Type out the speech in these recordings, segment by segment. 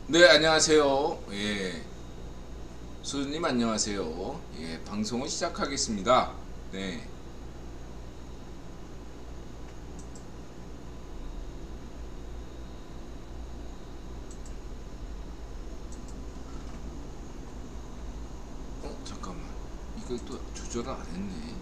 네, 안녕하세요. 예, 수님 안녕하세요. 예, 방송을 시작하겠습니다. 네, 잠깐만. 이걸 또 조절을 안 했네.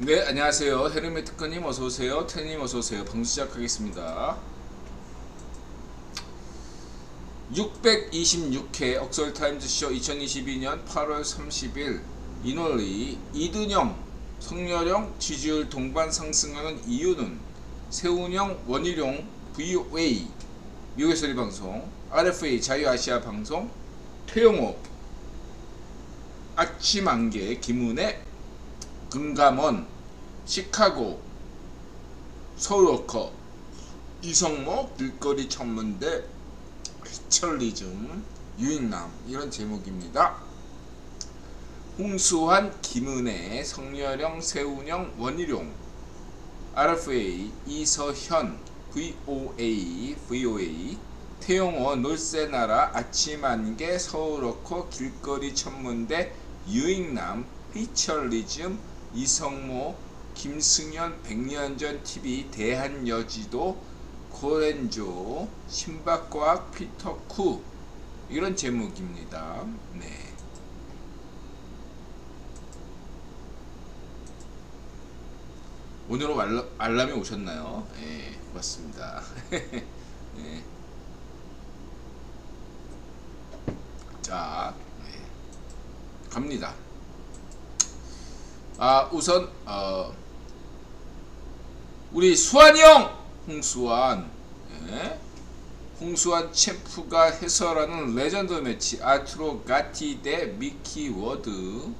네, 안녕하세요. 헤르메트커님 어서오세요. 테님 어서오세요. 방송 시작하겠습니다. 626회 억설타임즈쇼 2022년 8월 30일 인월이 이든영, 성렬형 지지율 동반 상승하는 이유는 세운형, 원희룡, VOA 미국의 소리 방송, RFA 자유아시아 방송, 퇴영호, 아침안개, 김은혜, 금감원, 시카고, 서울워커, 이성모, 길거리 천문대, 피처리즘, 유익남 이런 제목입니다. 홍수환, 김은혜, 성렬형, 세운형, 원희룡, RFA, 이서현, VOA, 태영호, 놀새나라, 아침안개, 서울워커, 길거리 천문대, 유익남, 피처리즘, 이성모, 김승현, 백년전 TV, 대한여지도, 고렌조, 신박과학, 피터쿠 이런 제목입니다. 네. 오늘은 알람이 오셨나요? 예, 고맙습니다. 예. 자, 예. 갑니다. 우선 우리 수환이 형, 홍수환, 예? 홍수환 챔프가 해설하는 레전드 매치 아트로 가티 대 미키 워드.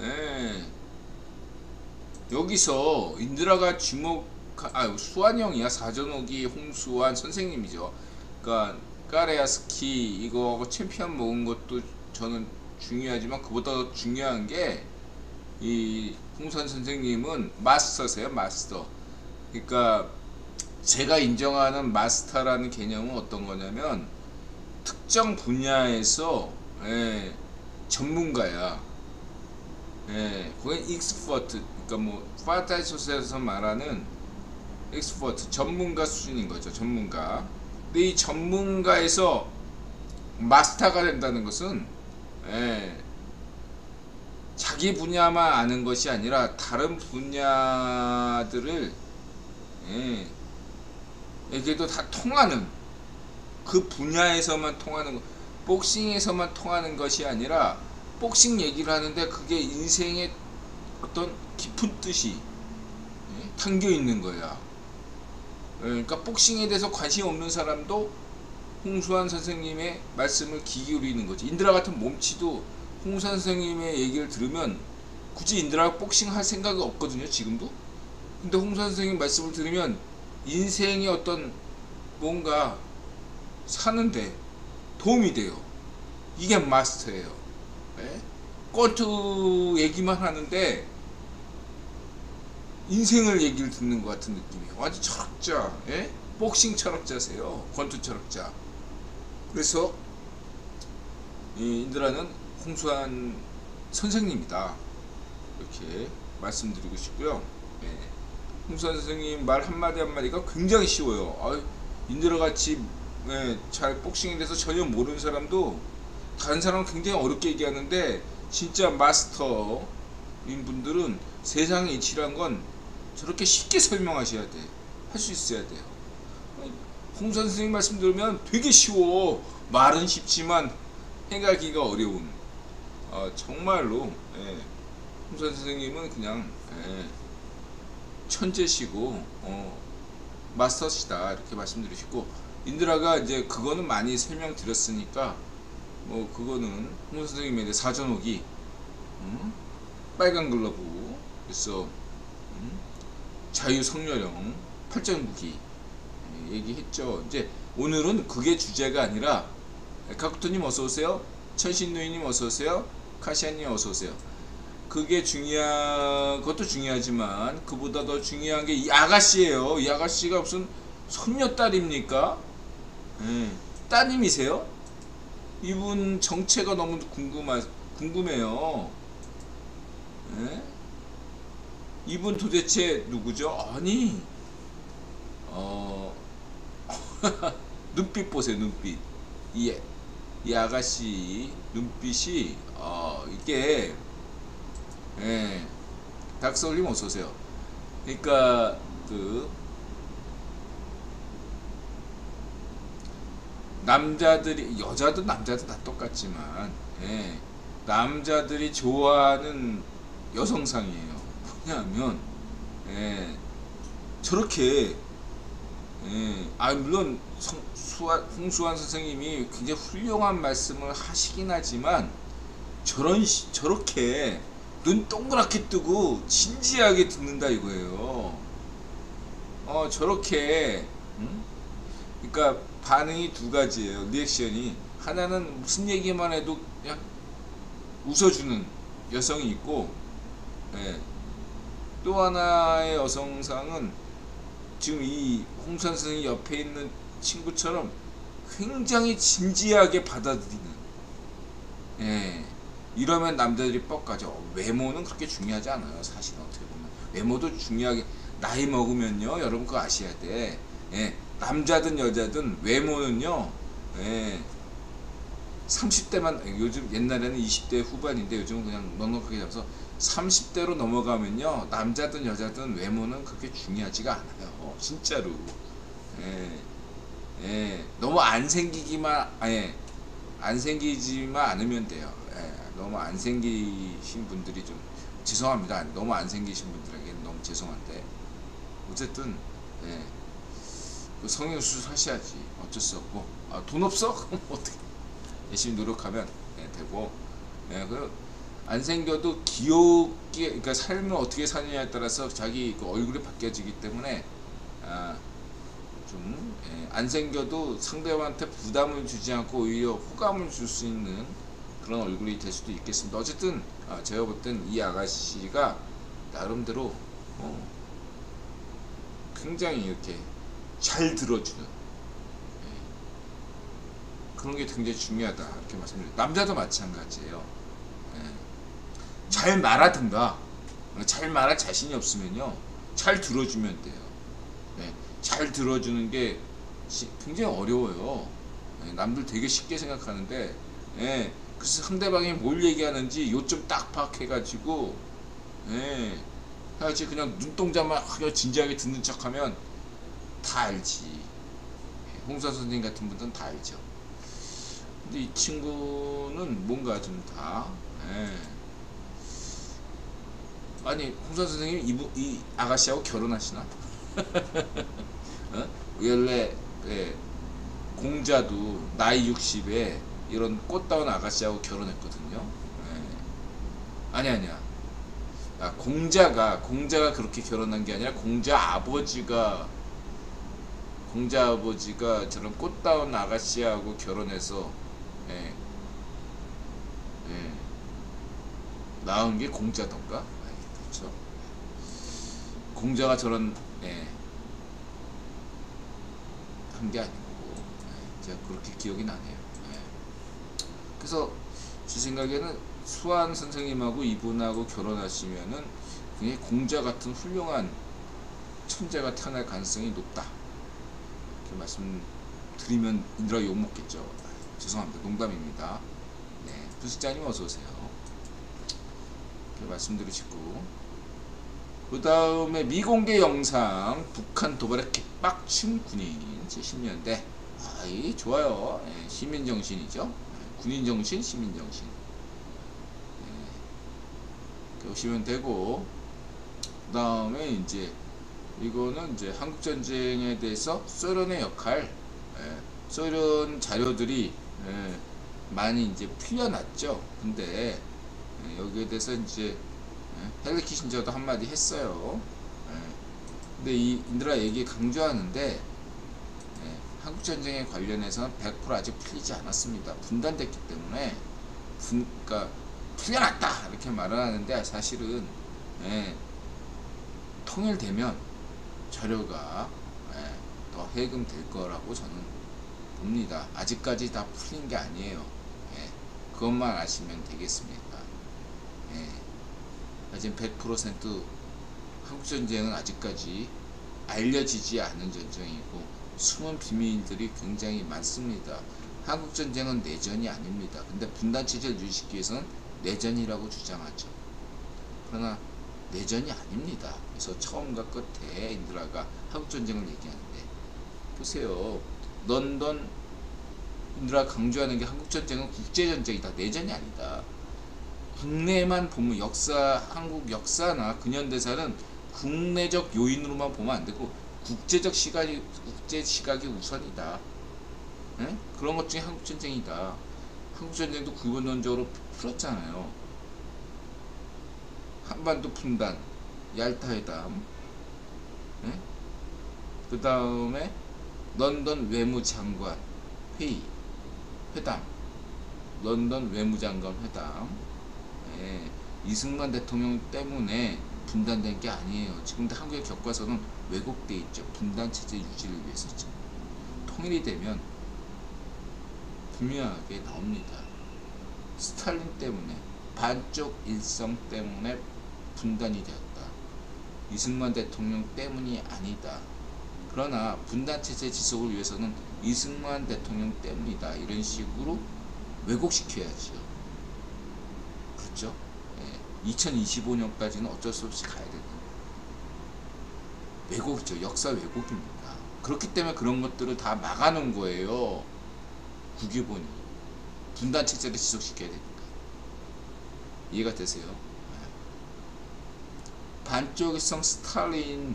예. 여기서 인드라가 수환이 형이야. 사전오기 홍수환 선생님이죠. 그러니까 까레아스키 이거 챔피언 먹은 것도 저는 중요하지만 그보다 더 중요한 게 이 홍수환 선생님은 마스터세요. 마스터. 그러니까 제가 인정하는 마스터라는 개념은 어떤 거냐면 특정 분야에서 전문가야. 거긴 익스퍼트, 그러니까 뭐 파타이소스에서 말하는 익스퍼트, 전문가 수준인 거죠. 전문가. 근데 이 전문가에서 마스터가 된다는 것은 자기 분야만 아는 것이 아니라 다른 분야들을 에게도 다 통하는, 그 분야에서만 통하는 거, 복싱에서만 통하는 것이 아니라 복싱 얘기를 하는데 그게 인생의 어떤 깊은 뜻이 담겨 있는 거야. 그러니까 복싱에 대해서 관심 없는 사람도 홍수환 선생님의 말씀을 귀 기울이는 거지. 인드라 같은 몸치도 홍수환 선생님의 얘기를 들으면 굳이 인드라가 복싱 할 생각이 없거든요, 지금도. 근데 홍수환 선생님 말씀을 들으면 인생의 어떤 뭔가 사는데 도움이 돼요. 이게 마스터예요. 권투 얘기만 하는데 인생을 얘기를 듣는 것 같은 느낌이에요. 완전 철학자, 복싱 철학자세요. 권투 철학자. 그래서 이 인드라는 홍수환 선생님이다, 이렇게 말씀드리고 싶고요. 홍수환 선생님 말 한마디 한마디가 굉장히 쉬워요. 인드라같이 잘 복싱에 대해서 전혀 모르는 사람도 다른 사람은 굉장히 어렵게 얘기하는데 진짜 마스터인 분들은 세상의 이치란 건 저렇게 쉽게 설명하셔야 돼. 할 수 있어야 돼요. 홍수환 선생님 말씀 들으면 되게 쉬워. 말은 쉽지만 해가기가 어려운, 정말로 홍수환 선생님은 그냥 천재시고 마스터시다 이렇게 말씀드리시고, 인드라가 이제 그거는 많이 설명드렸으니까 뭐 그거는 홍 선생님에 대해 사전오기, 빨간 글러브, 그래서 자유성렬형, 팔짱무기 얘기했죠. 이제 오늘은 그게 주제가 아니라, 카쿠토님 어서오세요, 천신노이님 어서오세요, 카시아님 어서오세요. 그게 그것도 중요하지만 그보다 더 중요한 게 이 아가씨예요. 이 아가씨가 무슨 손녀딸입니까? 따님이세요? 이분 정체가 너무 궁금해요. 예? 이분 도대체 누구죠? 아니, 눈빛 보세요, 눈빛. 이 아가씨 눈빛이, 이게, 예, 닥서울님 어서오세요. 그러니까, 남자들이, 여자든 남자든 다 똑같지만, 예, 남자들이 좋아하는 여성상이에요. 뭐냐면, 예, 저렇게, 물론 홍수환 선생님이 굉장히 훌륭한 말씀을 하시긴 하지만, 저렇게 눈 동그랗게 뜨고 진지하게 듣는다 이거예요. 저렇게, 그러니까 반응이 두 가지예요. 리액션이. 하나는 무슨 얘기만 해도 그냥 웃어주는 여성이 있고, 또 하나의 여성상은 지금 이 홍수환 선생님 옆에 있는 친구처럼 굉장히 진지하게 받아들이는, 이러면 남자들이 뻑가죠. 외모는 그렇게 중요하지 않아요. 사실은 어떻게 보면 외모도 중요하게, 나이 먹으면요, 여러분 그거 아셔야 돼. 남자든 여자든 외모는요, 30대만, 요즘 옛날에는 20대 후반인데 요즘은 그냥 넉넉하게 잡아서 30대로 넘어가면요, 남자든 여자든 외모는 그렇게 중요하지가 않아요. 진짜로. 너무 안 생기지만 않으면 돼요. 너무 안 생기신 분들이 좀 죄송합니다. 너무 안 생기신 분들에게는 너무 죄송한데, 어쨌든 그 성형수술 하셔야지. 어쩔 수 없고, 돈 없어? 그럼 어떻게, 열심히 노력하면 되고, 안 생겨도 귀엽게, 그러니까 삶을 어떻게 사느냐에 따라서 자기 그 얼굴이 바뀌어지기 때문에, 좀 안 생겨도 상대방한테 부담을 주지 않고 오히려 호감을 줄 수 있는 그런 얼굴이 될 수도 있겠습니다. 어쨌든 제가 볼 땐 이 아가씨가 나름대로 굉장히 이렇게 잘 들어주는, 그런 게 굉장히 중요하다 이렇게 말씀드려요. 남자도 마찬가지예요. 잘 말하든가, 잘 말할 자신이 없으면요, 잘 들어주면 돼요. 잘 들어주는 게 굉장히 어려워요. 남들 되게 쉽게 생각하는데, 그래서 상대방이 뭘 얘기하는지 요점 딱 파악해가지고, 해야지. 그냥 눈동자만 진지하게 듣는 척하면 다 알지. 홍수환 선생님 같은 분들은 다 알죠. 근데 이 친구는 뭔가 좀 다, 아니, 홍수환 선생님 이 아가씨하고 결혼하시나? 원래 공자도 나이 60에 이런 꽃다운 아가씨하고 결혼했거든요. 아니야. 공자가 그렇게 결혼한 게 아니라 공자 아버지가 저런 꽃다운 아가씨하고 결혼해서 낳은 게 공자던가? 그렇죠. 공자가 저런 한 게 아니고, 제가 그렇게 기억이 나네요. 그래서 제 생각에는 수환 선생님하고 이분하고 결혼하시면은 굉장히 공자 같은 훌륭한 천재가 태어날 가능성이 높다 이렇게 말씀드리면 인드라 욕 먹겠죠. 죄송합니다. 농담입니다. 부실장님 어서오세요. 이렇게 말씀드리시고, 그 다음에 미공개 영상 북한 도발의 개빡친 군인 70년대. 아이 좋아요. 시민정신이죠. 군인정신, 시민정신. 이렇게 보시면 되고, 그 다음에 이제 이거는 이제 한국 전쟁에 대해서 소련의 역할, 소련 자료들이 많이 이제 풀려났죠. 근데 여기에 대해서 이제 헨리 키신저도 한마디 했어요. 근데 이 인드라 얘기 강조하는데 한국 전쟁에 관련해서는 100% 아직 풀리지 않았습니다. 분단됐기 때문에 그러니까 풀려났다 이렇게 말을 하는데 사실은 통일되면 자료가 더 해금될 거라고 저는 봅니다. 아직까지 다 풀린 게 아니에요. 그것만 아시면 되겠습니다. 지금 100% 한국전쟁은 아직까지 알려지지 않은 전쟁이고 숨은 비밀들이 굉장히 많습니다. 한국전쟁은 내전이 아닙니다. 근데 분단체제를 유지시키기 위해서는 내전이라고 주장하죠. 그러나 내전이 아닙니다. 그래서 처음과 끝에 인드라가 한국전쟁을 얘기하는데 보세요. 런던 인드라 강조하는 게 한국전쟁은 국제전쟁이다. 내전이 아니다. 국내만 보면 한국 역사나 근현대사는 국내적 요인으로만 보면 안 되고 국제 시각이 우선이다. 그런 것 중에 한국전쟁이다. 한국전쟁도 근본적으로 풀었잖아요. 한반도 분단, 얄타 회담, 그 다음에 런던 외무장관 회담, 런던 외무장관 회담. 이승만 대통령 때문에 분단된 게 아니에요. 지금도 한국의 교과서는 왜곡돼 있죠. 분단체제 유지를 위해서죠. 통일이 되면 분명하게 나옵니다. 스탈린 때문에, 반쪽 일성 때문에 분단이 되었다. 이승만 대통령 때문이 아니다. 그러나 분단체제 지속을 위해서는 이승만 대통령 때문이다. 이런 식으로 왜곡시켜야죠. 그렇죠? 2025년까지는 어쩔 수 없이 가야 되는 왜곡이죠. 역사 왜곡입니다. 그렇기 때문에 그런 것들을 다 막아놓은 거예요. 국유본이 분단체제를 지속시켜야 되니까. 이해가 되세요? 반쪽일성 스탈린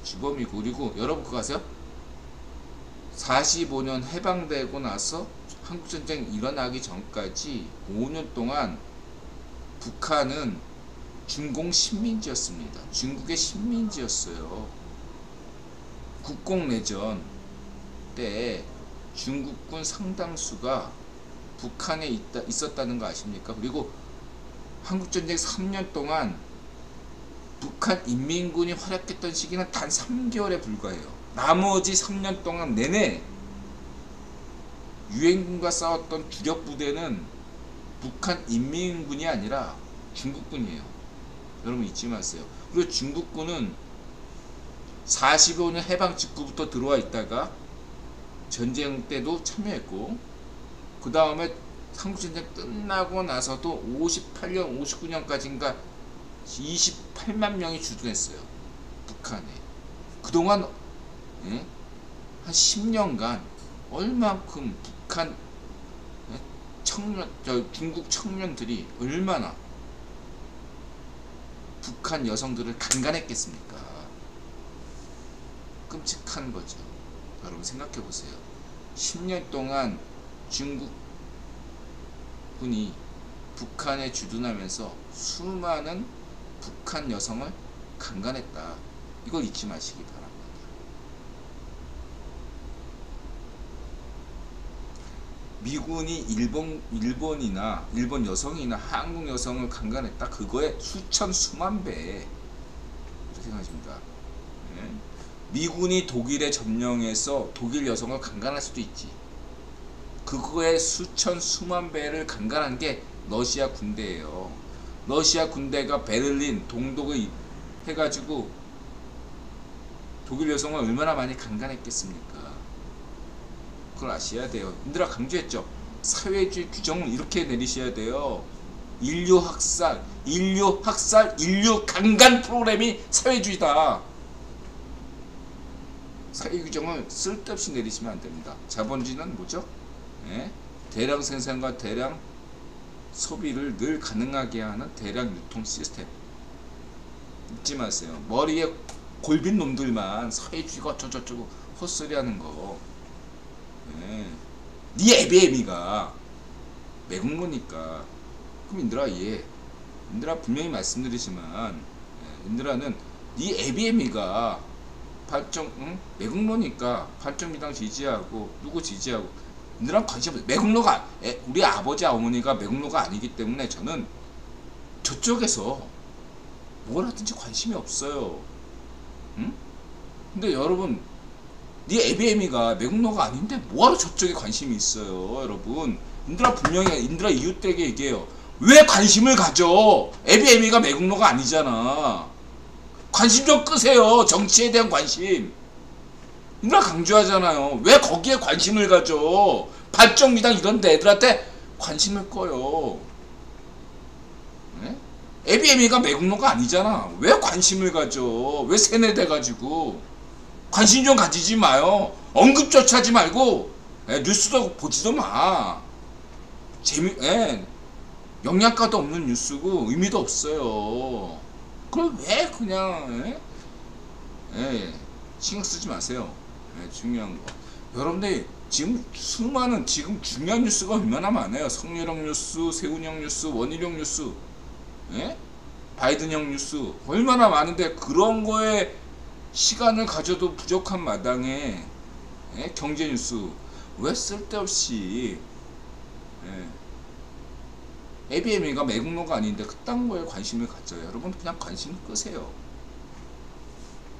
주범이고, 그리고 여러분 그거 아세요? 45년 해방되고 나서 한국전쟁 일어나기 전까지 5년 동안 북한은 중공 식민지였습니다. 중국의 식민지였어요. 국공내전 때 중국군 상당수가 북한에 있었다는 거 아십니까? 그리고 한국전쟁 3년 동안 북한 인민군이 활약했던 시기는 단 3개월에 불과해요. 나머지 3년 동안 내내 유엔군과 싸웠던 주력 부대는 북한 인민군이 아니라 중국군이에요. 여러분 잊지 마세요. 그리고 중국군은 45년 해방 직후부터 들어와 있다가 전쟁 때도 참여했고, 그 다음에 한국전쟁 끝나고 나서도 58년, 59년까지인가 28만 명이 주둔했어요. 북한에. 그동안 한 10년간 얼만큼 북한 중국 청년들이 얼마나 북한 여성들을 강간했겠습니까? 끔찍한 거죠. 여러분 생각해 보세요. 10년 동안 중국군이 북한에 주둔하면서 수많은 북한 여성을 강간했다. 이걸 잊지 마시기 바랍니다. 미군이 일본이나 일본 여성이나 한국 여성을 강간했다. 그거에 수천 수만 배. 이렇게 생각하십니다. 미군이 독일에 점령해서 독일 여성을 강간할 수도 있지. 그거에 수천 수만 배를 강간한 게 러시아 군대예요. 러시아 군대가 베를린, 동독을 해가지고 독일 여성을 얼마나 많이 강간했겠습니까? 그걸 아셔야 돼요. 인드라 강조했죠. 사회주의 규정을 이렇게 내리셔야 돼요. 인류 학살, 인류 강간 프로그램이 사회주의다. 사회 규정을 쓸데없이 내리시면 안 됩니다. 자본주의는 뭐죠? 대량 생산과 대량 소비를 늘 가능하게 하는 대량 유통 시스템. 잊지 마세요. 머리에 골빈 놈들만 사회주의가 어쩌고저쩌고 헛소리하는 거. 예. 네 애비애미가 매국노니까. 그럼 인들아 인들아 분명히 말씀드리지만 인들아는 네 애비애미가 매국노니까 발정미당 지지하고 누구 지지하고 인들아 관심 없어요. 매국노가 우리 아버지 어머니가 매국노가 아니기 때문에 저는 저쪽에서 뭘 하든지 관심이 없어요. 응? 근데 여러분 네 애비애미가 매국노가 아닌데 뭐하러 저쪽에 관심이 있어요. 여러분 인들아 분명히 인들아 이웃들에게 얘기해요. 왜 관심을 가져? 애비애미가 매국노가 아니잖아. 관심 좀 끄세요. 정치에 대한 관심. 인들아 강조하잖아요. 왜 거기에 관심을 가져? 발정미당 이런 데 애들한테 관심을 꺼요. 네? 애비애미가 매국노가 아니잖아. 왜 관심을 가져? 왜 세뇌돼가지고. 관심 좀 가지지 마요. 언급조차 하지 말고 뉴스도 보지도 마. 영양가도 없는 뉴스고 의미도 없어요. 그럼 왜 그냥 신경 쓰지 마세요. 중요한 거. 여러분들 지금 수많은 지금 중요한 뉴스가 얼마나 많아요. 성렬형 뉴스, 세훈형 뉴스, 원희룡 뉴스, 바이든형 뉴스 얼마나 많은데 그런 거에 시간을 가져도 부족한 마당에 경제 뉴스 왜 쓸데없이 애비애미가 매국노가 아닌데 그딴 거에 관심을 가져요. 여러분 그냥 관심 끄세요.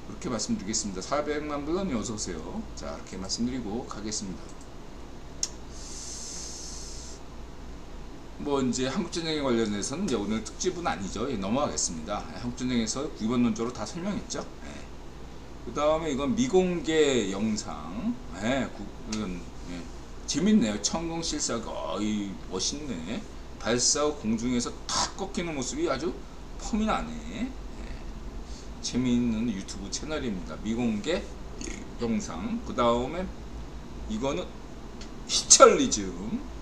이렇게 말씀드리겠습니다. 400만 분 어서오세요. 자 이렇게 말씀드리고 가겠습니다. 뭐 이제 한국전쟁에 관련해서는 이제 오늘 특집은 아니죠. 넘어가겠습니다. 한국전쟁에서 기본론적으로 다 설명했죠. 그 다음에 이건 미공개 영상. 재밌네요. 천공실사가 멋있네. 발사 후 공중에서 탁 꺾이는 모습이 아주 폼이 나네. 재미있는 유튜브 채널입니다. 미공개 영상. 그 다음에 이거는 희철리즘.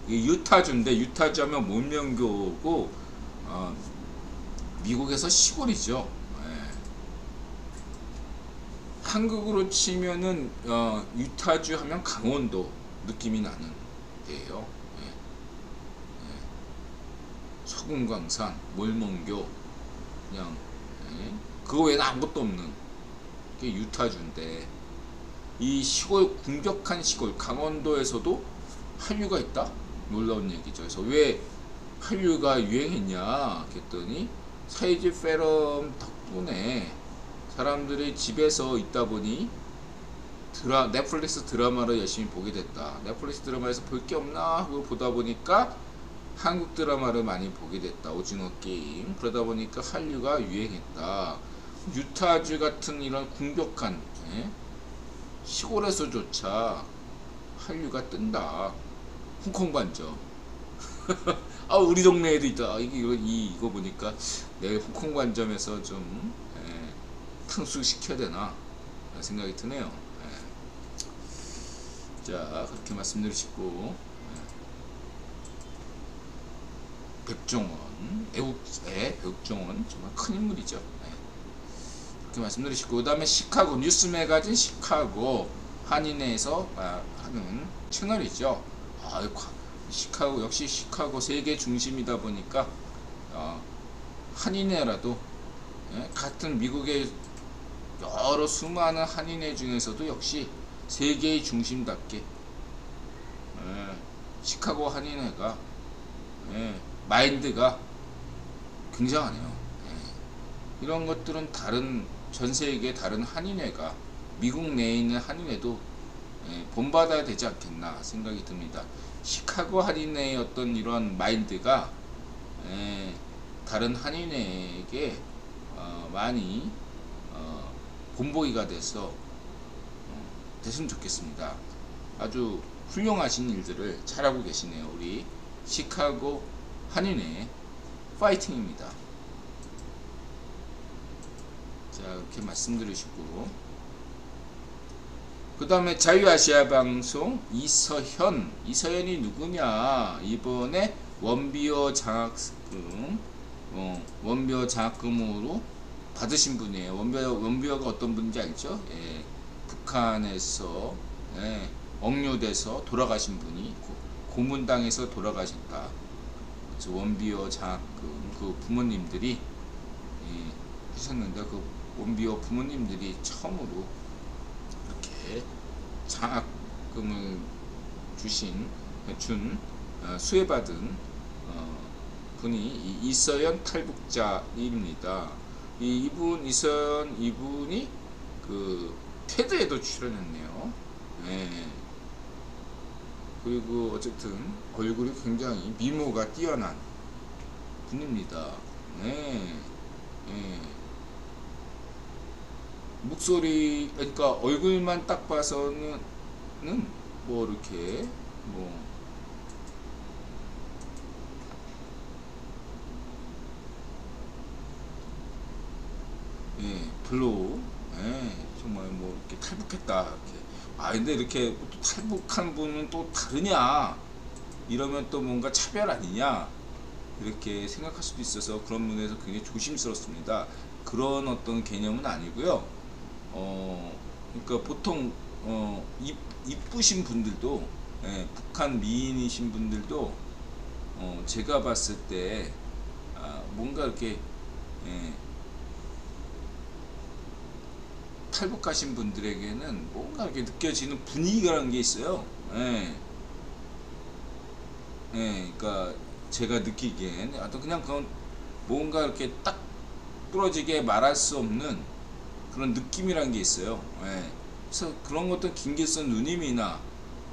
유타주인데 유타주 하면 문명교고 미국에서 시골이죠. 한국으로 치면은 유타주 하면 강원도 느낌이 나는 데예요. 서군광산, 몰몬교 그냥 그거 외에는 아무것도 없는 게 유타주인데 이 시골 궁벽한 시골 강원도에서도 한류가 있다? 놀라운 얘기죠. 그래서 왜 한류가 유행했냐 했더니 사이즈 페럼 덕분에 사람들이 집에서 있다 보니 넷플릭스 드라마를 열심히 보게 됐다. 넷플릭스 드라마에서 볼 게 없나 하고 보다 보니까 한국 드라마를 많이 보게 됐다. 오징어 게임. 그러다 보니까 한류가 유행했다. 유타주 같은 이런 궁벽한 시골에서조차 한류가 뜬다. 홍콩 반점. 우리 동네에도 있다. 이거 보니까 내가 홍콩 반점에서 좀 탕수시켜야 되나 생각이 드네요. 자 그렇게 말씀드리시고 백종원 애국의 백종원 정말 큰 인물이죠. 그렇게 말씀드리시고 그 다음에 시카고 뉴스 매거진 시카고 한인회에서 하는 채널이죠. 시카고 역시 시카고 세계 중심이다 보니까 한인회라도 같은 미국의 여러 수많은 한인회 중에서도 역시 세계의 중심답게 시카고 한인회가 마인드가 굉장하네요. 이런 것들은 다른 전세계 다른 한인회가 미국 내에 있는 한인회도 본받아야 되지 않겠나 생각이 듭니다. 시카고 한인회의 어떤 이런 마인드가 다른 한인회에게 많이 본보기가 돼서 됐으면 좋겠습니다. 아주 훌륭하신 일들을 잘하고 계시네요. 우리 시카고 한인회 파이팅입니다. 자 이렇게 말씀드리시고 그 다음에 자유아시아 방송 이서현이 누구냐. 이번에 원비어 장학금 원비어 장학금으로 받으신 분이에요. 원비어가 어떤 분인지 알죠? 예, 북한에서 예, 억류돼서 돌아가신 분이 고문당해서 돌아가셨다. 그래서 원비어 장학금 그 부모님들이 예, 하셨는데 그 원비어 부모님들이 처음으로 이렇게 장학금을 준 수혜받은 분이 이서연 탈북자입니다. 이서연 이분이 그 테드에도 출연했네요. 예. 그리고 어쨌든 얼굴이 굉장히 미모가 뛰어난 분입니다. 네. 예. 목소리 그러니까 얼굴만 딱 봐서는 뭐 이렇게 뭐 예, 별로 예, 정말 뭐 이렇게 탈북했다 이렇게 근데 이렇게 또 탈북한 분은 또 다르냐 이러면 또 뭔가 차별 아니냐 이렇게 생각할 수도 있어서 그런 면에서 굉장히 조심스럽습니다. 그런 어떤 개념은 아니고요. 그러니까 보통 이쁘신 분들도 예, 북한 미인이신 분들도 제가 봤을 때 뭔가 이렇게 예, 탈북하신 분들에게는 뭔가 이렇게 느껴지는 분위기라는 게 있어요. 예. 예, 그러니까 제가 느끼기엔 어떤 그냥 그런 뭔가 이렇게 딱 부러지게 말할 수 없는 그런 느낌이라는 게 있어요. 예. 그래서 그런 것도 김길선 누님이나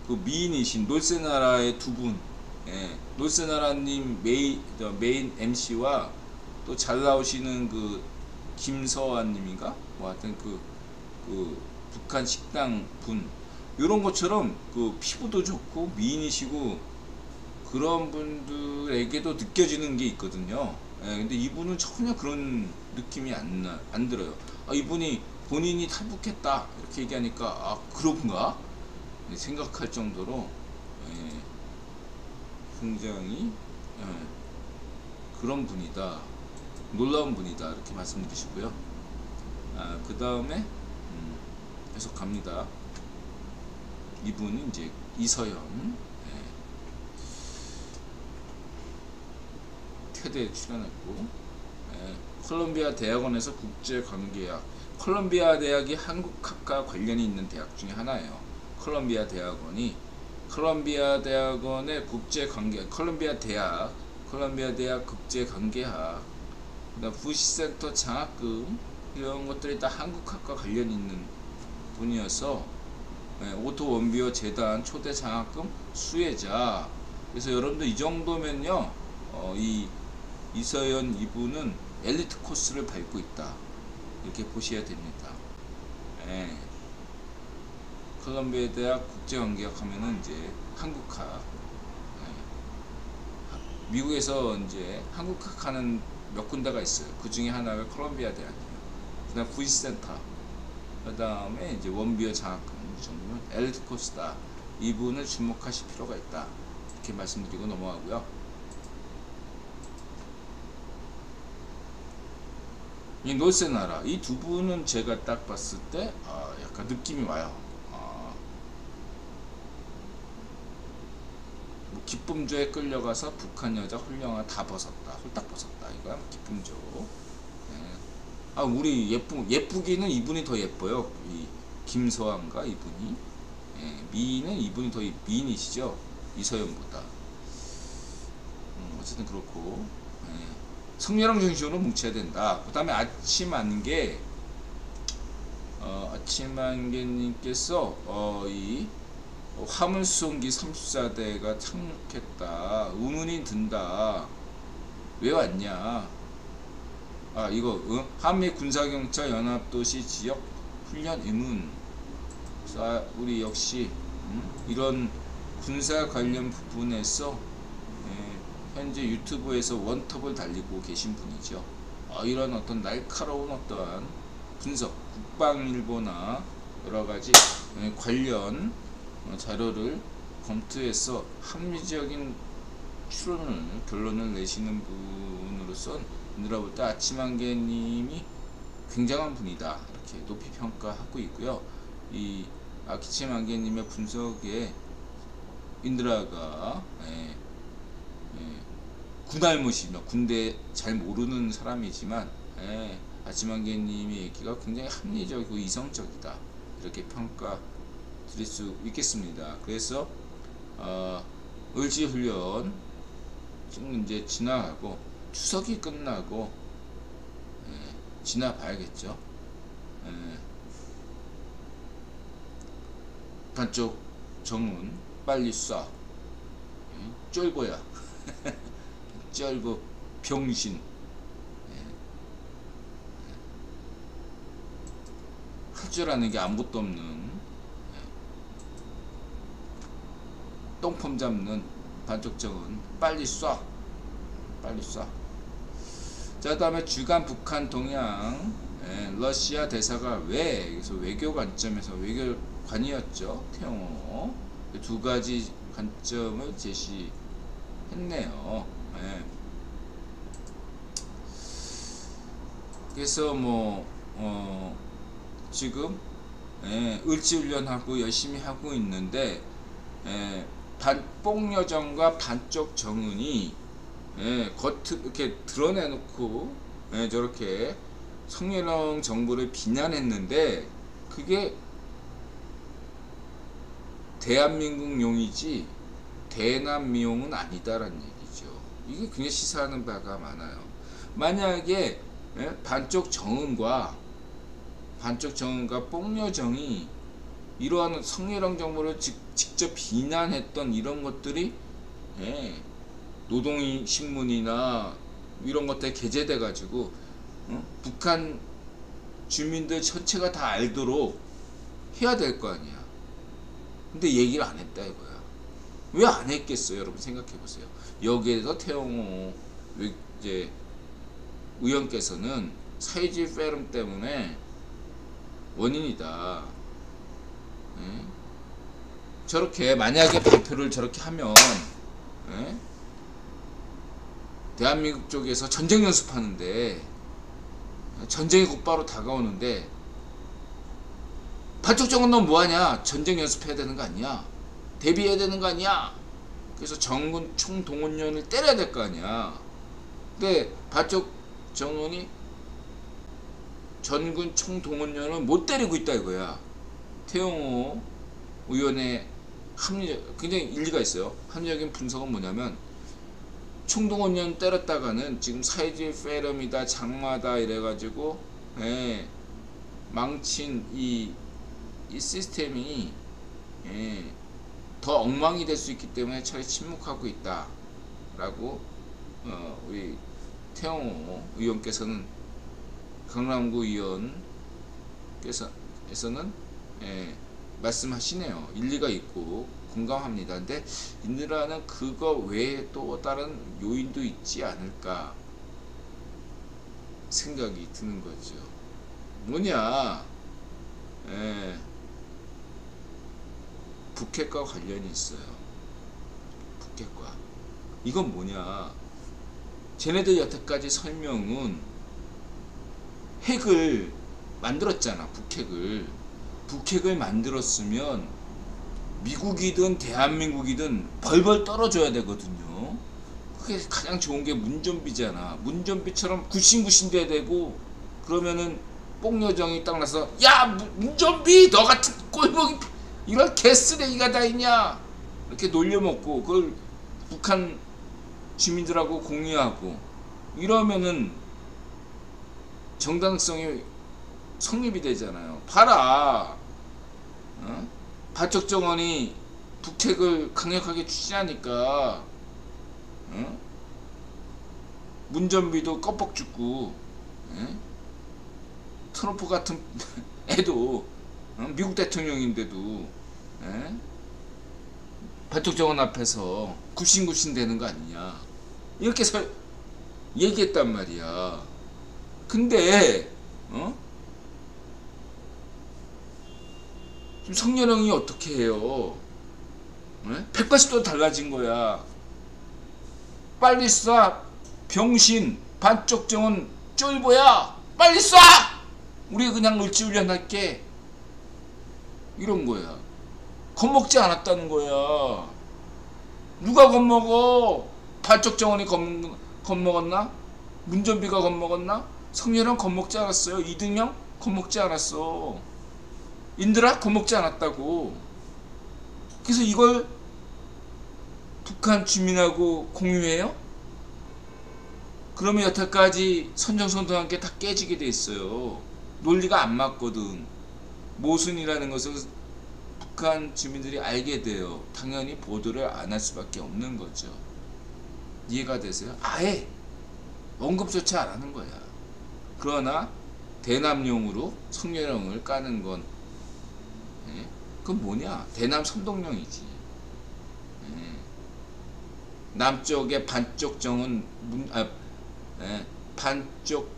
그 미인이신 놀세나라의 두 분, 예. 놀세나라님 메인 MC와 또 잘 나오시는 그 김서환님인가? 뭐 하여튼 그 북한 식당 분 이런 것처럼 그 피부도 좋고 미인이시고 그런 분들에게도 느껴지는 게 있거든요. 예, 근데 이분은 전혀 그런 느낌이 안 들어요. 이분이 본인이 탈북했다 이렇게 얘기하니까 그런가 생각할 정도로 예, 굉장히 그런 분이다, 놀라운 분이다 이렇게 말씀드리시고요. 그 다음에 계속 갑니다. 이분은 이제 이서연 테드에 출연했고 콜롬비아 대학원에서 국제관계학 콜롬비아 대학이 한국학과 관련이 있는 대학 중에 하나예요. 콜롬비아 대학원의 국제관계 콜롬비아 대학 국제관계학 그다음 부시센터 장학금 이런 것들이 다 한국학과 관련이 있는 분이어서 오토 원비어 재단 초대 장학금 수혜자. 그래서 여러분들 이 정도면요 이 이서연 이분은 엘리트 코스를 밟고 있다 이렇게 보셔야 됩니다. 콜롬비아 대학 국제관계학 하면은 이제 한국학 미국에서 이제 한국학 하는 몇 군데가 있어요. 그 중에 하나가 콜롬비아 대학이에요. 그다음 부시센터 그 다음에 이제 원비어 장학금 정도는 엘리트 코스다. 이분을 주목하실 필요가 있다 이렇게 말씀드리고 넘어가고요. 이 놀세나라 이 두 분은 제가 딱 봤을 때 약간 느낌이 와요. 뭐 기쁨조에 끌려가서 북한 여자 훌륭한 다 벗었다 홀딱 벗었다 이건 기쁨조. 우리 예쁘기는 이분이 더 예뻐요. 이 김서환가 이분이 미인은 이분이 더 미인이시죠 이서연보다. 어쨌든 그렇고 성렬랑 정신으로 뭉쳐야 된다. 그 다음에 아침 안개 님께서 이 화물수송기 34대가 착륙했다 의문이 든다. 왜 왔냐. 이거 한미 군사경찰 연합도시 지역 훈련 의문. 우리 역시 이런 군사 관련 부분에서 현재 유튜브에서 원톱을 달리고 계신 분이죠. 이런 어떤 날카로운 어떠한 분석, 국방일보나 여러가지 관련 자료를 검토해서 합리적인 결론을 내시는 분으로서 내가 볼 때 아침안개님이 굉장한 분이다 이렇게 높이 평가하고 있고요. 이 아키치 만개님의 분석에 인드라가 군알못이며 군대 잘 모르는 사람이지만 아치만개님의 얘기가 굉장히 합리적이고 이성적이다 이렇게 평가 드릴 수 있겠습니다. 그래서 을지훈련 지금 이제 지나가고 추석이 끝나고 지나봐야겠죠. 반쪽 정은 빨리 쏴. 쫄보야. 쫄보 병신. 할 줄 아는 게 아무것도 없는 똥폼 잡는 반쪽 정은 빨리 쏴. 빨리 쏴. 자, 다음에 주간 북한 동향. 러시아 대사가 왜, 그래서 외교 관점에서 외교관이었죠. 태영호. 두 가지 관점을 제시했네요. 그래서 뭐, 지금, 을지훈련하고 열심히 하고 있는데, 뽕여정과 반쪽 정은이 이렇게 드러내놓고 저렇게 성렬령 정부를 비난했는데 그게 대한민국용이지 대남미용은 아니다라는 얘기죠. 이게 굉장히 시사하는 바가 많아요. 만약에 반쪽 정은과 뽕여정이 이러한 성렬령 정부를 직접 비난했던 이런 것들이 노동이 신문이나 이런 것들에 게재돼 가지고 북한 주민들 전체가 다 알도록 해야 될 거 아니야. 근데 얘기를 안 했다 이거야. 왜 안 했겠어요? 여러분 생각해 보세요. 여기에서 태영호 이제 의원께서는 사이즈 페럼 때문에 원인이다. 저렇게 만약에 발표를 저렇게 하면 대한민국 쪽에서 전쟁 연습하는데 전쟁이 곧바로 다가오는데 반쪽 정은 너 뭐하냐? 전쟁 연습해야 되는 거 아니야? 대비해야 되는 거 아니야? 그래서 정군 총동원령을 때려야 될 거 아니야? 근데 반쪽 정은이 전군 총동원령을 못 때리고 있다 이거야. 태영호 의원의 굉장히 일리가 있어요. 합리적인 분석은 뭐냐면 총동원령 때렸다가는 지금 사이즈 페럼이다 장마다 이래가지고 망친 이 시스템이 더 엉망이 될 수 있기 때문에 차라리 침묵하고 있다 라고 우리 태영호 의원께서는 강남구 의원께서는 말씀하시네요. 일리가 있고 공감합니다. 근데 인드라는 그거 외에 또 다른 요인도 있지 않을까 생각이 드는 거죠. 뭐냐? 북핵과 관련이 있어요. 북핵과. 이건 뭐냐? 쟤네들 여태까지 설명은 핵을 만들었잖아. 북핵을 만들었으면 미국이든 대한민국이든 벌벌 떨어져야 되거든요. 그게 가장 좋은 게 문전비잖아. 문전비처럼 굴신굴신 돼야 되고 그러면은 뽕여정이 딱 나서 야 문전비 너 같은 꼴보기 이런 개쓰레기가 다 있냐 이렇게 놀려먹고 그걸 북한 주민들하고 공유하고 이러면은 정당성이 성립이 되잖아요. 봐라. 반쪽 정원이 북핵을 강력하게 추진하니까 문전비도 껌뻑 죽고 트럼프 같은 애도 미국 대통령인데도 반쪽 정원 앞에서 굽신굽신 되는 거 아니냐 이렇게 얘기했단 말이야. 근데 지금 성렬령이 어떻게 해요? 180도 달라진 거야. 빨리 쏴 병신 반쪽 정은 쫄보야 빨리 쏴 우리 그냥 을지훈련할게 이런 거야. 겁먹지 않았다는 거야. 누가 겁먹어? 발족정원이 겁먹었나? 문전비가 겁먹었나? 성렬은 겁먹지 않았어요. 이등영 겁먹지 않았어. 인들아 겁먹지 않았다고. 그래서 이걸 북한 주민하고 공유해요? 그러면 여태까지 선정선동과 함께 다 깨지게 돼 있어요. 논리가 안 맞거든. 모순이라는 것을 북한 주민들이 알게 돼요. 당연히 보도를 안 할 수밖에 없는 거죠. 이해가 되세요? 아예 언급조차 안 하는 거야. 그러나 대남용으로 성렬형을 까는 건 그건 뭐냐? 대남 선동령이지. 남쪽의 반쪽 정은 반쪽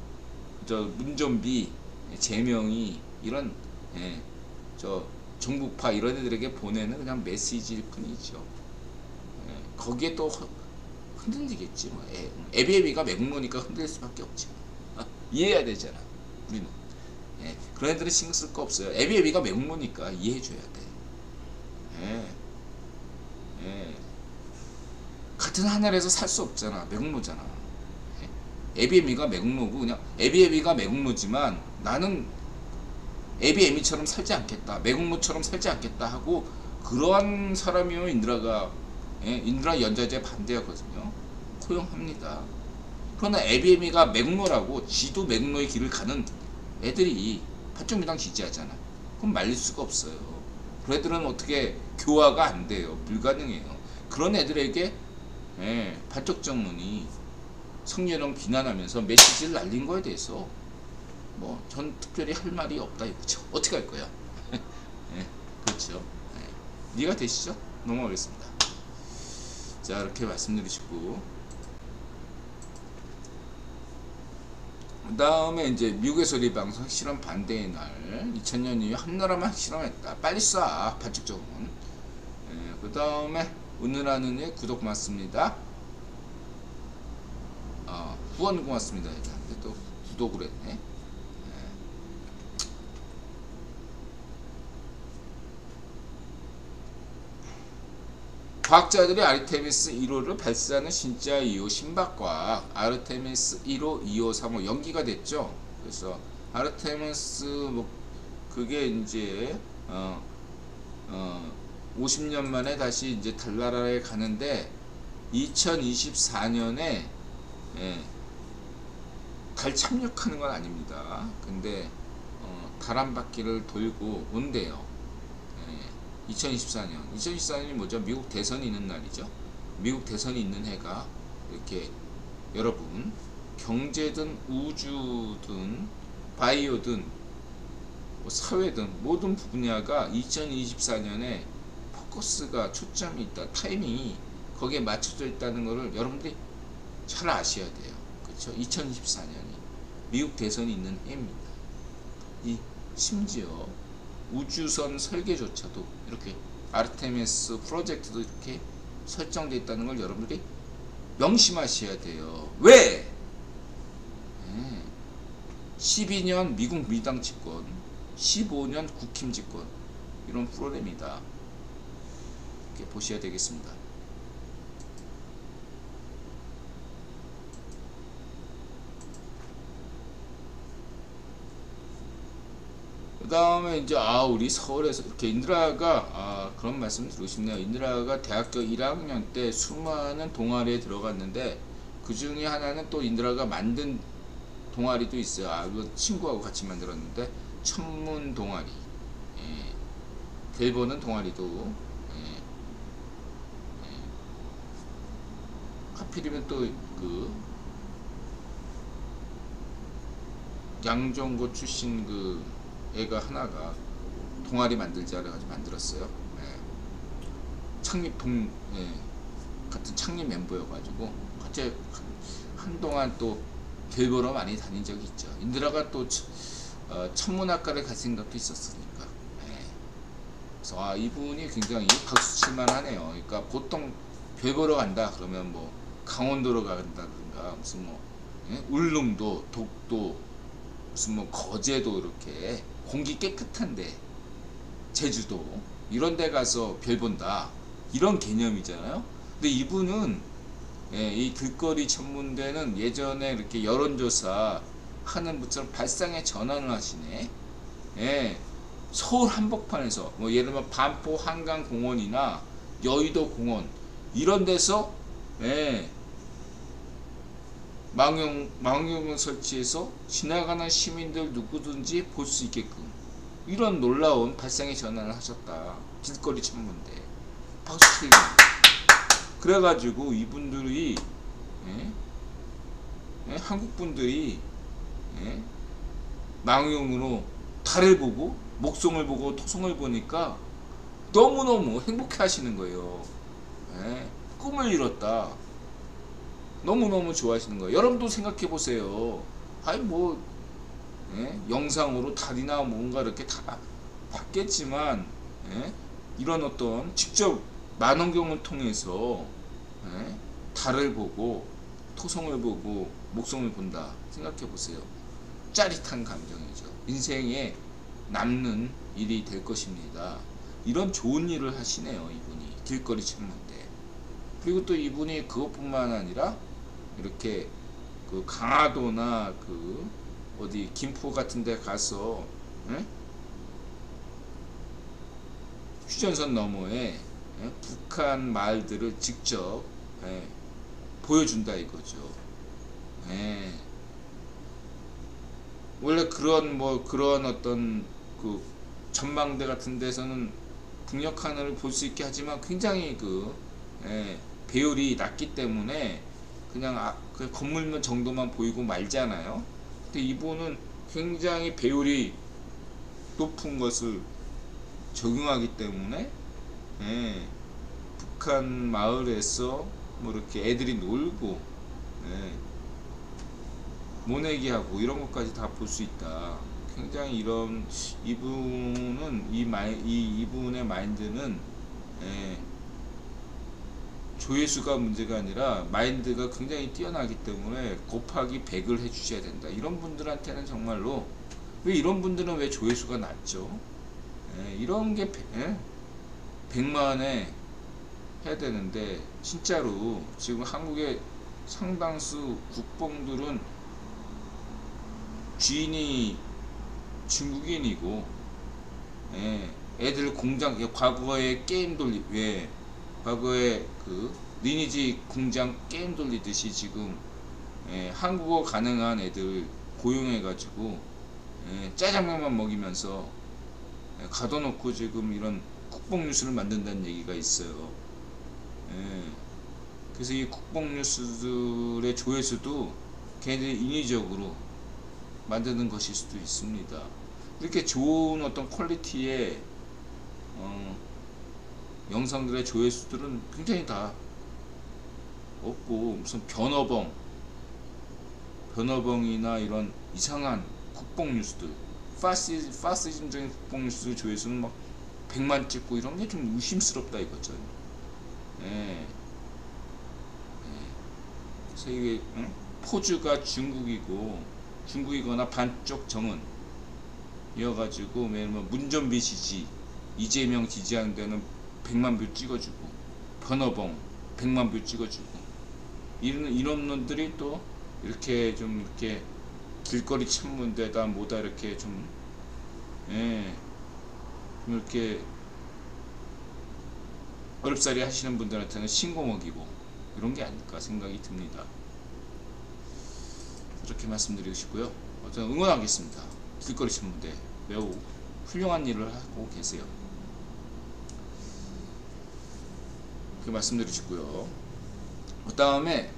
문좀비 제명이 이런 종북파 이런 애들에게 보내는 그냥 메시지일 뿐이죠. 거기에 또 흔들리겠지. 뭐. 애비애비가 맹모니까 흔들릴 수밖에 없지. 이해해야 되잖아. 우리는. 그런 애들은 신경 쓸 거 없어요. 애비애비가 맹모니까 이해해줘야 돼. 같은 하늘에서 살 수 없잖아. 맹모잖아. 애비애비가 맹모고 그냥 애비애비가 맹모지만 나는 애비애미처럼 살지 않겠다. 매국노처럼 살지 않겠다 하고 그러한 사람이요 인드라가 인드라 연좌제 반대하거든요. 허용합니다. 그러나 애비애미가 매국노라고 지도 매국노의 길을 가는 애들이 파충류당 지지하잖아. 그럼 말릴 수가 없어요. 그런 애들은 어떻게 교화가 안 돼요. 불가능해요. 그런 애들에게 발족정문이 성렬형 비난하면서 메시지를 날린 거에 대해서 뭐 전 특별히 할 말이 없다 이거죠. 어떻게 할 거야? 그렇죠. 이해가 되시죠? 넘어가겠습니다. 자 이렇게 말씀드리시고 그 다음에 이제 미국의 소리 방송 핵실험 반대의 날 2000년 이후 한나라만 핵실험했다. 빨리 쏴 발족정문. 그 다음에 오늘하는 일 구독 고맙습니다. 후원 고맙습니다. 근데 또 구독을 했네. 과학자들이 아르테미스 1호를 발사하는 진짜 이유 신박과학 아르테미스 1호, 2호, 3호 연기가 됐죠. 그래서 아르테미스 뭐 그게 이제 50년 만에 다시 이제 달나라에 가는데 2024년에 달 착륙하는 건 아닙니다. 근데 달 한 바퀴를 돌고 온대요. 2024년이 뭐죠? 미국 대선이 있는 날이죠. 미국 대선이 있는 해가 이렇게 여러분 경제든 우주든 바이오든 뭐 사회든 모든 분야가 2024년에 포커스가 초점이 있다. 타이밍이 거기에 맞춰져 있다는 것을 여러분들이 잘 아셔야 돼요. 그렇죠? 2024년이 미국 대선이 있는 해입니다. 이 심지어 우주선 설계조차도 이렇게 아르테미스 프로젝트도 이렇게 설정되어 있다는 걸 여러분들이 명심하셔야 돼요. 왜? 12년 미국 미당 집권, 15년 국힘 집권 이런 프로그램이다. 이렇게 보셔야 되겠습니다. 그 다음에 이제 우리 서울에서 이렇게 인드라가 그런 말씀 드리고 싶네요. 인드라가 대학교 1학년 때 수많은 동아리에 들어갔는데 그 중에 하나는 또 인드라가 만든 동아리도 있어요. 그 친구하고 같이 만들었는데 천문 동아리, 델 보는 동아리도 하필이면 또 그 양정고 출신 그 애가 하나가 동아리 만들자 그래가지고 만들었어요. 창립 같은 창립 멤버여가지고 갑자기 한동안 또 델 보러 많이 다닌 적이 있죠. 인드라가 또 천문학과를 갈 생각도 있었으니까. 그래서 이분이 굉장히 박수 칠만 하네요. 그러니까 보통 별 보러 간다 그러면 뭐 강원도로 간다든가 무슨 뭐 울릉도, 독도 무슨 뭐 거제도 이렇게 공기 깨끗한데 제주도 이런 데 가서 별 본다 이런 개념이잖아요. 근데 이분은 이 길거리 천문대는 예전에 이렇게 여론조사 하는 분처럼 발상의 전환을 하시네. 서울 한복판에서 뭐 예를 들면 반포 한강공원이나 여의도 공원 이런 데서 망원경을 설치해서 지나가는 시민들 누구든지 볼 수 있게끔 이런 놀라운 발상의 전환을 하셨다. 길거리 천문대 박수 치기. 그래가지고 이분들이 한국 분들이 망원경으로 달을 보고 목성을 보고 토성을 보니까 너무너무 행복해 하시는 거예요. 꿈을 이뤘다. 너무너무 좋아하시는 거예요. 여러분도 생각해 보세요. 아니 뭐 영상으로 달이나 뭔가 이렇게 다 봤겠지만 이런 어떤 직접 만원경을 통해서 달을 보고 토성을 보고 목성을 본다 생각해 보세요. 짜릿한 감정이죠. 인생에 남는 일이 될 것입니다. 이런 좋은 일을 하시네요. 이분이 길거리 천문대. 그리고 또 이분이 그것뿐만 아니라 이렇게 그 강화도나 그 어디 김포 같은 데 가서 휴전선 너머에 북한 마을들을 직접 보여준다 이거죠. 원래 그런 어떤 그 전망대 같은 데서는 북녘 하늘을 볼 수 있게 하지만 굉장히 배율이 낮기 때문에 그냥 그 건물 정도만 보이고 말잖아요. 근데 이분은 굉장히 배율이 높은 것을 적용하기 때문에 북한 마을에서 뭐 이렇게 애들이 놀고 모내기 하고 이런 것까지 다 볼 수 있다. 굉장히 이런 이분은 이분의 마인드는 조회수가 문제가 아니라 마인드가 굉장히 뛰어나기 때문에 곱하기 100을 해주셔야 된다. 이런 분들한테는 정말로 왜 이런 분들은 왜 조회수가 낮죠? 이런 게 100만에 해야 되는데 진짜로 지금 한국의 상당수 국뽕들은 주인이 중국인이고 애들 공장 과거에 게임 과거에 그 리니지 공장 게임 돌리듯이 지금 한국어 가능한 애들 고용해 가지고 짜장면만 먹이면서 가둬놓고 지금 이런 국뽕 뉴스를 만든다는 얘기가 있어요. 그래서 이 국뽕 뉴스들의 조회수도 걔네들이 인위적으로 만드는 것일 수도 있습니다. 이렇게 좋은 어떤 퀄리티의 영상들의 조회수들은 굉장히 다 없고 무슨 변어벙이나 이런 이상한 국뽕 뉴스들 파시즘적인 국뽕 뉴스 조회수는 막 100만 찍고 이런 게 좀 의심스럽다 이거죠. 그래서 이게 포주가 중국이거나 반쪽 정은 이어가지고 문전비 지지 이재명 지지하는 데는 100만 뷰 찍어주고 변어벙 100만 뷰 찍어주고 이런 놈들이 또 이렇게 좀 이렇게 길거리 천문대다 뭐다 이렇게 좀 이렇게 어렵사리 하시는 분들한테는 신고먹이고 이런 게 아닐까 생각이 듭니다. 이렇게 말씀드리고 싶고요. 저는 응원하겠습니다. 길거리 천문대 매우 훌륭한 일을 하고 계세요. 그 말씀드리시고요. 그 다음에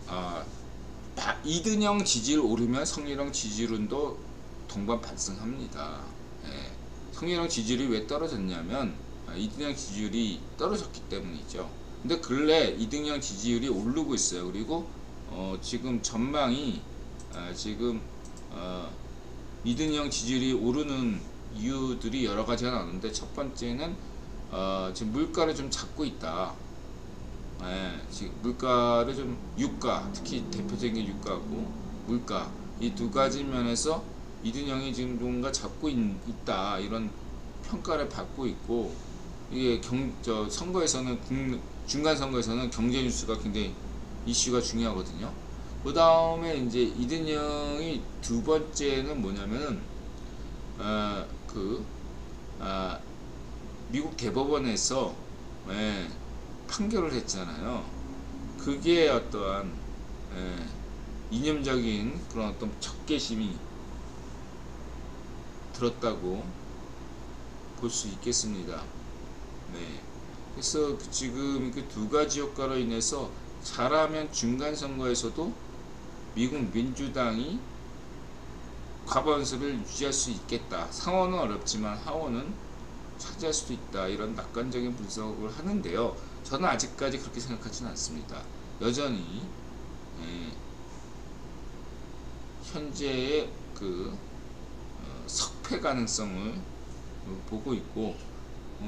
이든영 지지율 오르면 성희롱 지지율도 동반 발생합니다. 성희롱 지지율이 왜 떨어졌냐면 이든영 지지율이 떨어졌기 때문이죠. 근데 근래 이든영 지지율이 오르고 있어요. 그리고 지금 전망이 지금 이든영 지지율이 오르는 이유들이 여러 가지가 나오는데 첫 번째는 지금 물가를 좀 잡고 있다. 지금 물가를 좀 유가, 특히 대표적인 유가고 물가 이 두 가지 면에서 이든영이 지금 뭔가 잡고 있다 이런 평가를 받고 있고, 이게 선거에서는 중간 선거에서는 경제 뉴스가 굉장히 이슈가 중요하거든요. 그 다음에 이제 이든영이 두 번째는 뭐냐면은 미국 대법원에서 판결을 했잖아요. 그게 어떠한 이념적인 그런 어떤 적개심이 들었다고 볼 수 있겠습니다. 네. 그래서 지금 그 두 가지 효과로 인해서 잘하면 중간 선거에서도 미국 민주당이 과반수를 유지할 수 있겠다. 상원은 어렵지만 하원은 차지할 수도 있다. 이런 낙관적인 분석을 하는데요. 저는 아직까지 그렇게 생각하지는 않습니다. 여전히 현재의 석패 가능성을 보고 있고,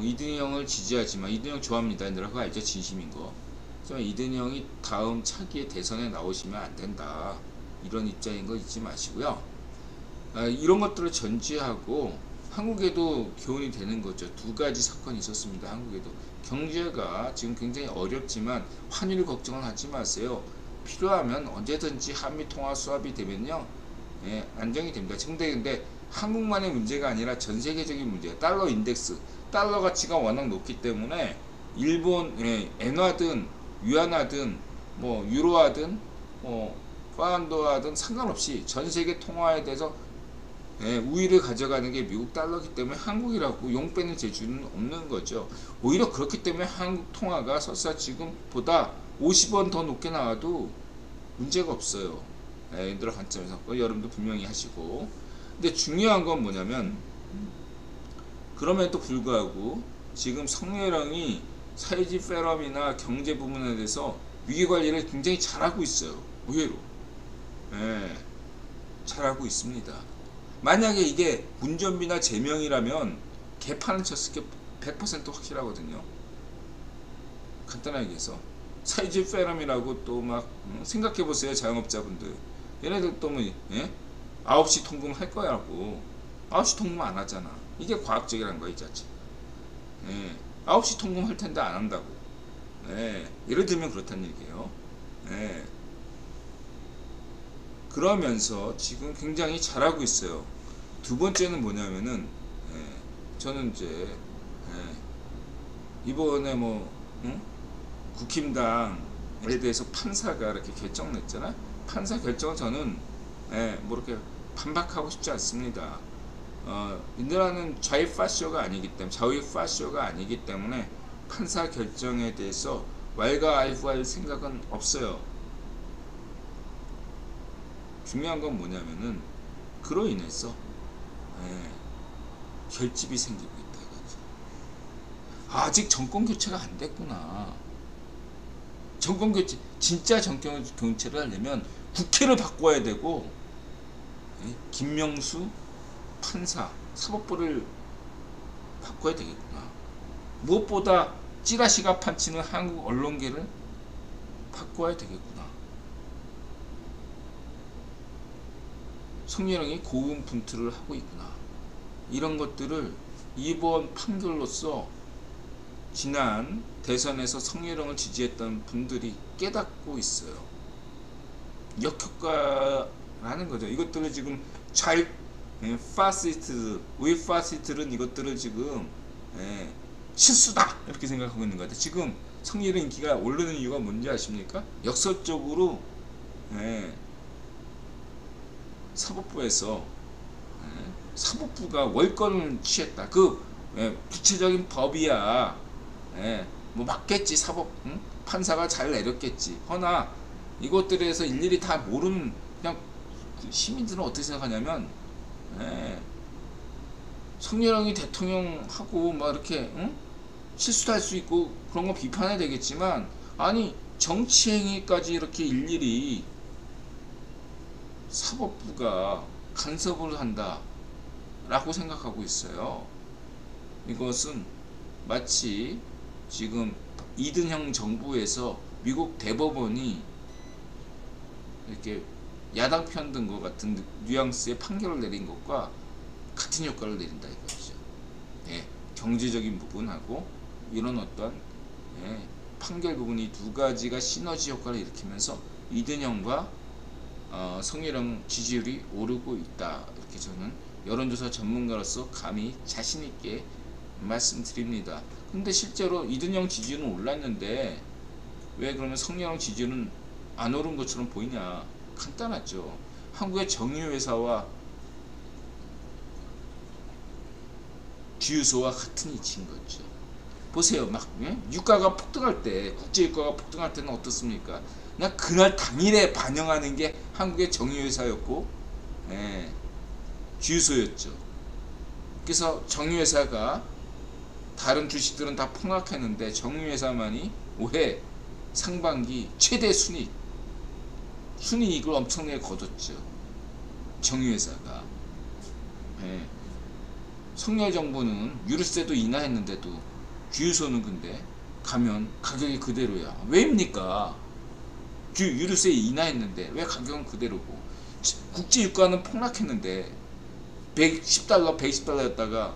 이든영을 지지하지만, 이든영 좋아합니다. 그거 알죠? 진심인 거. 하지만 이든영이 다음 차기의 대선에 나오시면 안 된다. 이런 입장인 거 잊지 마시고요. 이런 것들을 전제하고 한국에도 교훈이 되는 거죠. 두 가지 사건이 있었습니다. 한국에도 경제가 지금 굉장히 어렵지만 환율 걱정은 하지 마세요. 필요하면 언제든지 한미 통화 수합이 되면요, 안정이 됩니다. 근데 한국만의 문제가 아니라 전 세계적인 문제예요. 달러 인덱스, 달러 가치가 워낙 높기 때문에 일본 엔화든 위안화든 뭐 유로화든 파운드화든 상관없이 전 세계 통화에 대해서 우위를 가져가는 게 미국 달러기 때문에 한국이라고 용 빼는 재주는 없는 거죠. 오히려 그렇기 때문에 한국 통화가 설사 지금보다 50원 더 높게 나와도 문제가 없어요. 얘들아 관점에서 여러분도 분명히 하시고. 근데 중요한 건 뭐냐면, 그럼에도 불구하고 지금 성렬형이 사회주의 포럼이나 경제 부분에 대해서 위기관리를 굉장히 잘하고 있어요. 의외로 잘하고 있습니다. 만약에 이게 문전비나 제명이라면 개판을 쳤을 게 100% 확실하거든요. 간단하게 얘기해서 사회주의 포럼이라고 또 막 생각해보세요. 자영업자분들, 얘네들 또 뭐 9시 통금 할 거야라고. 9시 통금 안 하잖아. 이게 과학적이라는 거야, 이 자체. 9시 통금 할 텐데 안 한다고. 예를 들면 그렇다는 얘기예요. 그러면서 지금 굉장히 잘하고 있어요. 두 번째는 뭐냐면은, 저는 이제 이번에 국힘당에 대해서 판사가 이렇게 결정을 냈잖아. 판사 결정을 저는 이렇게 반박하고 싶지 않습니다. 인도라는 좌익 파쇼가 아니기 때문에 판사 결정에 대해서 왈가왈부할 생각은 없어요. 중요한 건 뭐냐면은, 그로 인해서 결집이 생기고 있다 이거지. 아직 정권 교체가 안 됐구나. 정권 교체, 진짜 정권 교체를 하려면 국회를 바꿔야 되고, 김명수 판사, 사법부를 바꿔야 되겠구나. 무엇보다 찌라시가 판치는 한국 언론계를 바꿔야 되겠구나. 성렬형이 고군분투를 하고 있구나. 이런 것들을 이번 판결로서 지난 대선에서 성렬형을 지지했던 분들이 깨닫고 있어요. 역효과라는 거죠. 이것들을 지금 파시스트, 우익 파시스트는 이것들을 지금 실수다 이렇게 생각하고 있는 것 같아요. 지금 성렬형 인기가 오르는 이유가 뭔지 아십니까? 역설적으로 사법부에서 사법부가 월권을 취했다. 구체적인 법이야. 뭐 맞겠지. 판사가 잘 내렸겠지. 허나 이것들에 대해서 일일이 다 모르는 그냥 시민들은 어떻게 생각하냐면, 성렬형이 대통령하고 막 이렇게 실수도 할 수 있고 그런 거 비판해야 되겠지만, 아니 정치행위까지 이렇게 일일이 사법부가 간섭을 한다 라고 생각하고 있어요. 이것은 마치 지금 이든형 정부에서 미국 대법원이 이렇게 야당 편 든 것 같은 뉘앙스의 판결을 내린 것과 같은 효과를 내린다 이거죠. 예, 경제적인 부분하고 이런 어떤 예, 판결 부분이 두 가지가 시너지 효과를 일으키면서 이든영과 성희롱 지지율이 오르고 있다. 이렇게 저는 여론조사 전문가로서 감히 자신 있게 말씀드립니다. 근데 실제로 이든영 지지율은 올랐는데 왜 그러면 성희롱 지지율은 안 오른 것처럼 보이냐? 간단하죠. 한국의 정유회사와 주유소와 같은 이치인 거죠. 보세요. 막 유가가 폭등할 때, 국제유가가 폭등할 때는 어떻습니까? 그냥 그날 당일에 반영하는 게 한국의 정유회사였고 주유소였죠. 그래서 정유회사가 다른 주식들은 다 폭락했는데 정유회사만이 올해 상반기 최대 순이익을 엄청나게 거뒀죠. 정유회사가. 성렬정부는 유류세도 인하했는데도 주유소는 근데 가면 가격이 그대로야. 왜입니까? 유류세 인하했는데 왜 가격은 그대로고, 국제유가는 폭락했는데 110달러, 120달러였다가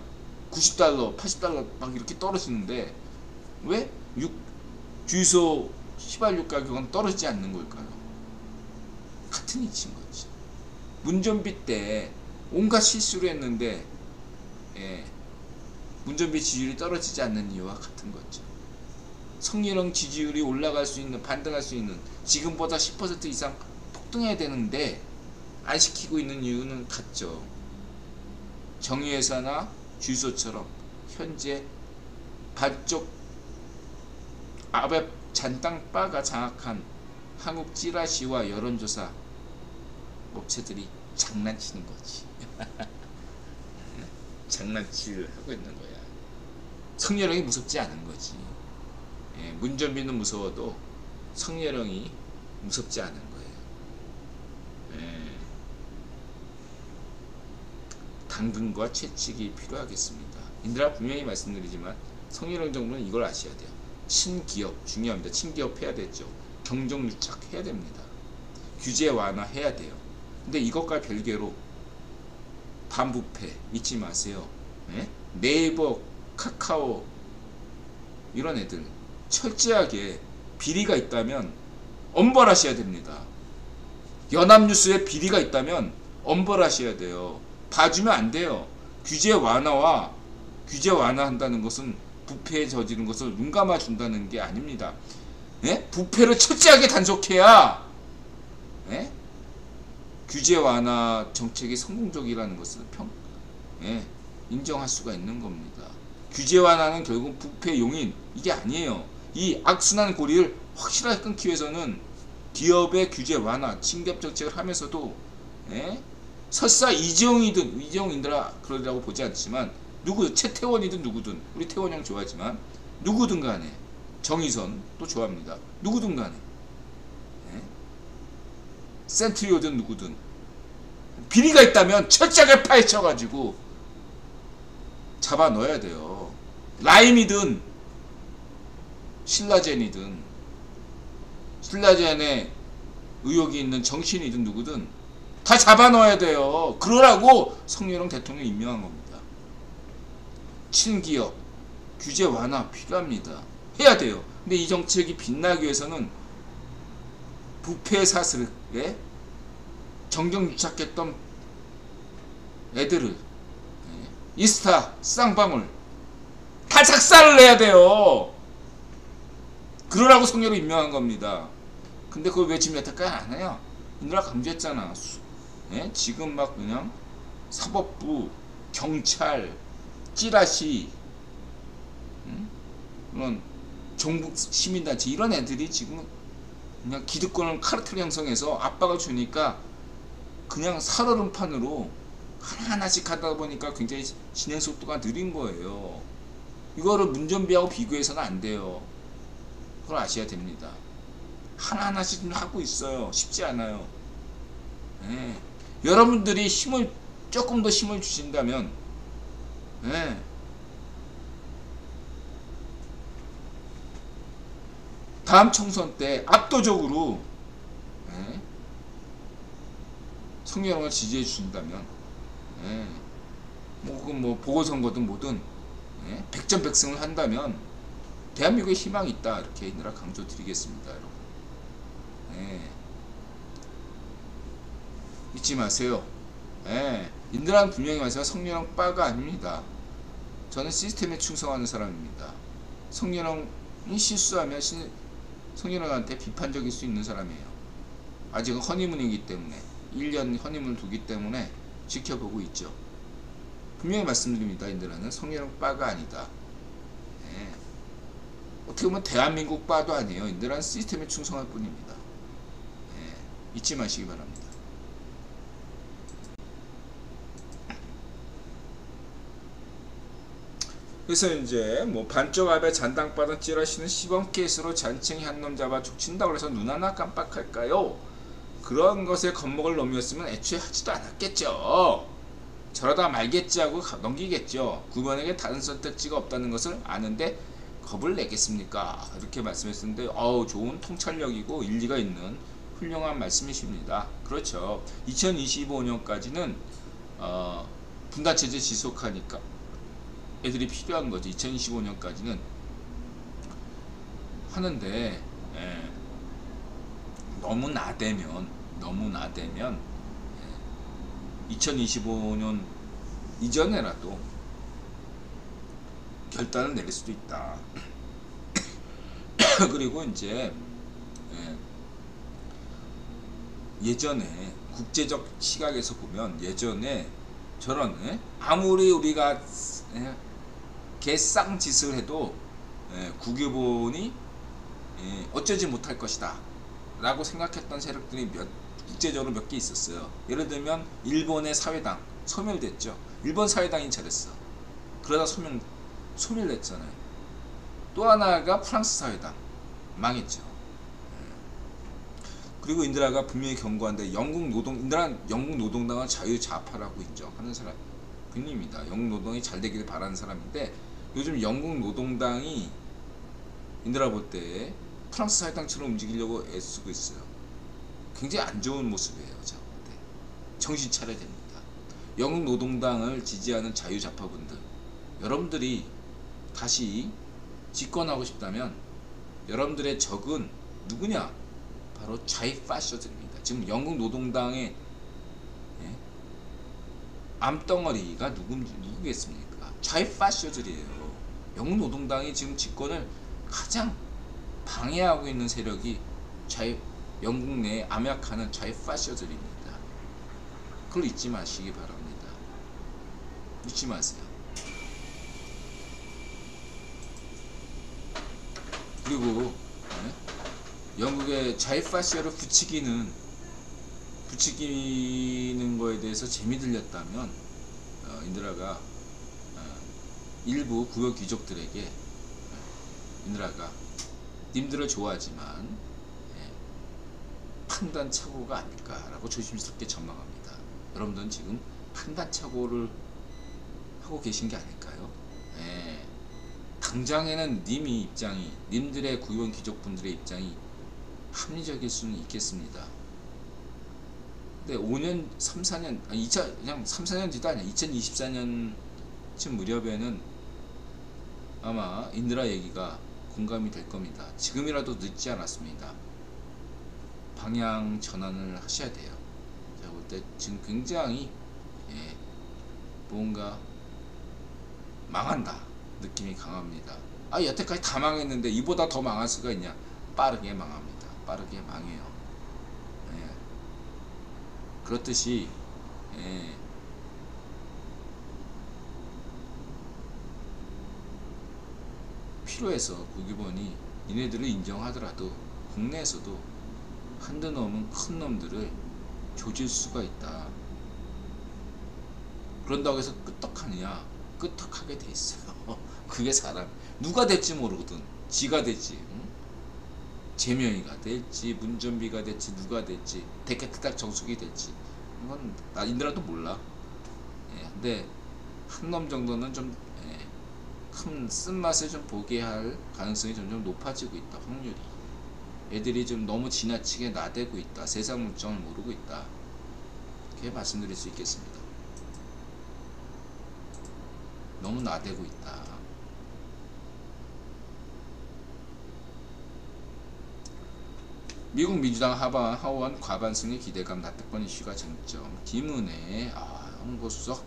90달러, 80달러 막 이렇게 떨어지는데 왜 주유소 휘발유 가격은 떨어지지 않는 걸까요? 같은 이치인 거지. 문전비 때 온갖 실수를 했는데 문전비 지지율이 떨어지지 않는 이유와 같은 거죠. 성희롱 지지율이 올라갈 수 있는, 반등할 수 있는, 지금보다 10% 이상 폭등해야 되는데 안 시키고 있는 이유는 같죠. 정유회사나 주유소처럼 현재 반쪽 앞에 잔땅바가 장악한 한국 찌라시와 여론조사 업체들이 장난치는 거지. 장난치를 하고 있는 거야. 성희롱이 무섭지 않은 거지. 문전비는 무서워도 성희롱이 무섭지 않은 거예요. 당근과 채찍이 필요하겠습니다. 인들아 분명히 말씀드리지만 성희롱 정부는 이걸 아셔야 돼요. 친기업 중요합니다. 친기업 해야 되죠. 경정유착 해야 됩니다. 규제 완화해야 돼요. 근데 이것과 별개로 반부패 잊지 마세요. 네이버, 카카오 이런 애들 철저하게 비리가 있다면 엄벌하셔야 됩니다. 연합뉴스에 비리가 있다면 엄벌하셔야 돼요. 봐주면 안 돼요. 규제 완화한다는 것은 부패에 저지른 것을 눈 감아 준다는 게 아닙니다. 부패를 철저하게 단속해야 규제 완화 정책이 성공적이라는 것을 인정할 수가 있는 겁니다. 규제 완화는 결국 부패 용인 이게 아니에요. 이 악순환 고리를 확실하게 끊기 위해서는 기업의 규제 완화, 친기업 정책을 하면서도 설사 이재용인들아 그러리라고 보지 않지만 최태원이든 누구든, 우리 태원 형 좋아하지만 누구든 간에, 정의선 또 좋아합니다. 누구든 간에 센트리오든 누구든 비리가 있다면 철저하게 파헤쳐가지고 잡아 넣어야 돼요. 라임이든 신라젠이든, 신라젠에 의혹이 있는 정신이든 누구든 다 잡아 넣어야 돼요. 그러라고 성희롱 대통령 임명한 겁니다. 친기업 규제 완화 필요합니다. 해야 돼요. 근데 이 정책이 빛나기 위해서는 부패 사슬에 정경유착했던 애들을 이스타, 쌍방울 다 작살을 내야 돼요. 그러라고 성희롱 임명한 겁니다. 근데 그걸 왜 지금 여태까지 안 해요? 인들아 강조했잖아. 지금 막 그냥 사법부, 경찰, 찌라시, 그런 종북 시민단체 이런 애들이 지금 그냥 기득권을 카르텔 형성해서 압박을 주니까 그냥 살얼음판으로 하나하나씩 하다 보니까 굉장히 진행 속도가 느린 거예요. 이거를 문전비하고 비교해서는 안 돼요. 그걸 아셔야 됩니다. 하나하나씩 좀 하고 있어요. 쉽지 않아요. 여러분들이 조금 더 힘을 주신다면 다음 총선 때 압도적으로 성렬형을 지지해 준다면, 예, 뭐 보궐선거든 뭐든, 예, 백전백승을 한다면 대한민국에 희망이 있다, 이렇게 인드라 강조드리겠습니다, 여러분. 예, 잊지 마세요. 예, 인드라는 분명히 말해서 성렬형 빠가 아닙니다. 저는 시스템에 충성하는 사람입니다. 성렬형이 실수하면 성렬형한테 비판적일 수 있는 사람이에요. 아직은 허니문이기 때문에, 1년 허니문을 두기 때문에 지켜보고 있죠. 분명히 말씀드립니다. 인드라는 성렬형 빠가 아니다. 예. 어떻게 보면 대한민국 빠도 아니에요. 인드라는 시스템에 충성할 뿐입니다. 예. 잊지 마시기 바랍니다. 그래서 이제 뭐 반쪽 앞에 잔당바닥 찌라시는 시범 케이스로 잔챙이 한 놈 잡아 족친다고 해서 눈 하나 깜빡할까요? 그런 것에 겁먹을 놈이었으면 애초에 하지도 않았겠죠. 저러다 말겠지 하고 넘기겠죠. 구번에게 다른 선택지가 없다는 것을 아는데 겁을 내겠습니까? 이렇게 말씀했었는데, 좋은 통찰력이고 일리가 있는 훌륭한 말씀이십니다. 그렇죠. 2025년까지는 분단체제 지속하니까 애들이 필요한 거지. 2025년까지는 하는데, 예, 너무 나대면 2025년 이전에라도 결단을 내릴 수도 있다. 그리고 이제 예전에 국제적 시각에서 보면, 예전에 저런 아무리 우리가 개쌍짓을 해도 국유본이 어쩌지 못할 것이다 라고 생각했던 세력들이 국제적으로 몇 개 있었어요. 예를 들면 일본의 사회당 소멸됐죠. 일본 사회당이 잘했어. 그러다 소멸됐잖아요. 또 하나가 프랑스 사회당 망했죠. 그리고 인드라가 분명히 경고한데, 인드라는 영국 노동당은 자유좌파라고 인정하는 사람입니다. 영국 노동이 잘 되기를 바라는 사람인데, 요즘 영국 노동당이 인드라 볼 때 프랑스 사회당처럼 움직이려고 애쓰고 있어요. 굉장히 안 좋은 모습이에요. 제가 볼 때. 정신 차려야 됩니다. 영국 노동당을 지지하는 자유좌파분들, 여러분들이 다시 집권하고 싶다면 여러분들의 적은 누구냐? 바로 좌익파셔들입니다. 지금 영국 노동당의 암덩어리가 누구겠습니까? 좌익파셔들이에요. 영국 노동당이 지금 집권을 가장 방해하고 있는 세력이 영국 내에 암약하는 좌익파셔들입니다. 그걸 잊지 마시기 바랍니다. 잊지 마세요. 그리고 영국의 좌익파시아를 부추기는 거에 대해서 재미 들렸다면, 인드라가 일부 구역 귀족들에게 인드라가 님들을 좋아하지만 판단 착오가 아닐까라고 조심스럽게 전망합니다. 여러분들은 지금 판단 착오를 하고 계신 게 아닐까요? 당장에는 님들의 구yon 귀족분들의 입장이 합리적일 수는 있겠습니다. 근데 5년, 3, 4년, 그냥 3, 4년 뒤도 아니야. 2024년쯤 무렵에는 아마 인드라 얘기가 공감이 될 겁니다. 지금이라도 늦지 않았습니다. 방향 전환을 하셔야 돼요. 제가 볼 때 지금 굉장히 뭔가 망한다 느낌이 강합니다. 여태까지 다 망했는데 이보다 더 망할 수가 있냐? 빠르게 망합니다. 빠르게 망해요. 그렇듯이 필요해서 국유본이 니네들을 인정하더라도 국내에서도 한두 놈은 큰 놈들을 조질 수가 있다. 그런다고 해서 끄떡하느냐? 끄떡하게 돼 있어요. 그게 사람, 누가 될지 모르거든. 지가 될지, 제명이가 될지, 문전비가 될지, 누가 될지, 대개특닥 정숙이 될지, 이건 나 인드라도 몰라. 근데 한 놈 정도는 좀 큰 쓴맛을 좀 보게 할 가능성이 점점 높아지고 있다. 확률이. 애들이 좀 너무 지나치게 나대고 있다. 세상 물정을 모르고 있다. 이렇게 말씀드릴 수 있겠습니다. 너무 나대고 있다. 미국 민주당 하원 과반승의 기대감 납득권 이슈가 쟁점. 김은혜 홍보수석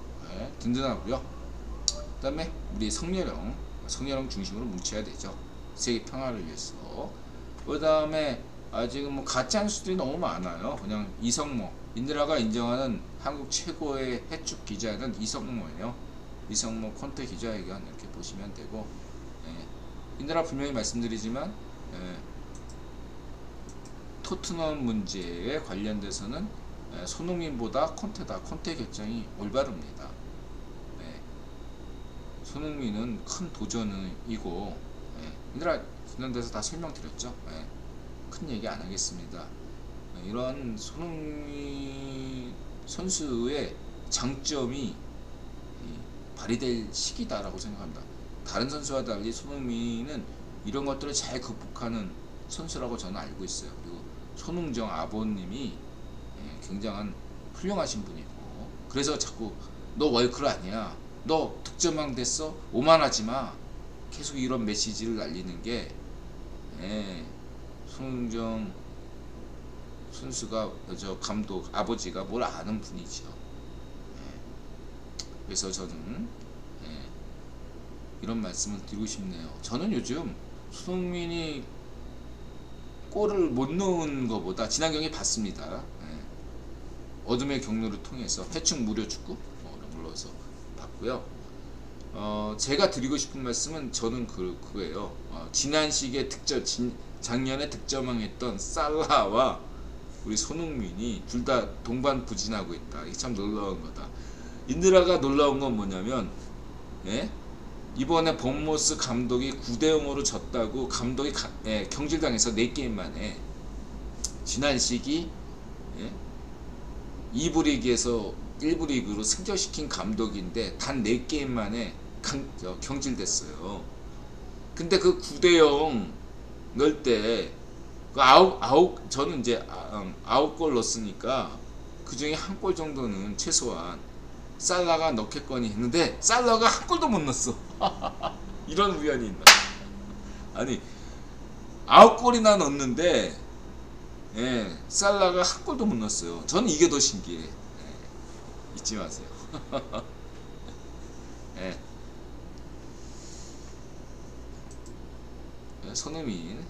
든든하고요. 그 다음에 우리 성렬영 중심으로 뭉쳐야 되죠. 세계 평화를 위해서. 그 다음에 지금 뭐 가짜 뉴스들이 너무 많아요. 그냥 이성모, 인드라가 인정하는 한국 최고의 해축 기자는 이성모예요. 이성모 콘테 기자회견 이렇게 보시면 되고, 인드라 분명히 말씀드리지만 토트넘 문제에 관련돼서는 손흥민보다 콘테 결정이 올바릅니다. 손흥민은 큰 도전이고, 인드라 지난데서 다 설명드렸죠. 큰 얘기 안 하겠습니다. 이런 손흥민 선수의 장점이 발휘될 시기다라고 생각합니다. 다른 선수와 달리 손흥민은 이런 것들을 잘 극복하는 선수라고 저는 알고 있어요. 그리고 손흥정 아버님이 굉장한 훌륭하신 분이고, 그래서 자꾸 너 월클 아니야, 너 득점왕 됐어, 오만하지마, 계속 이런 메시지를 날리는 게 손흥정 선수가 저 감독 아버지가 뭘 아는 분이죠. 그래서 저는 이런 말씀을 드리고 싶네요. 저는 요즘 손흥민이 골을 못 넣은 것보다 지난 경기 봤습니다. 어둠의 경로를 통해서 해축 무료 축구 이런 걸로 해서 봤고요. 제가 드리고 싶은 말씀은 저는 그거예요. 지난 시기에 작년에 득점왕했던 살라와 우리 손흥민이 둘 다 동반부진하고 있다. 이게 참 놀라운 거다. 인드라가 놀라운 건 뭐냐면, 이번에 본모스 감독이 9대0으로 졌다고 감독이 경질당해서 4게임 만에 지난 시기 2부 리그에서 1부 리그로 승격시킨 감독인데 단 4게임 만에 경질됐어요. 근데 그 9대0 넣을 때 그 저는 이제 9골 넣었으니까 그 중에 한 골 정도는 최소한 살라가 넣겠거니 했는데 살라가 한 골도 못 넣었어. 이런 우연이 있나? 아니 9골이나 넣었는데 살라가 한 골도 못 넣었어요. 저는 이게 더 신기해. 잊지 마세요. 손흥민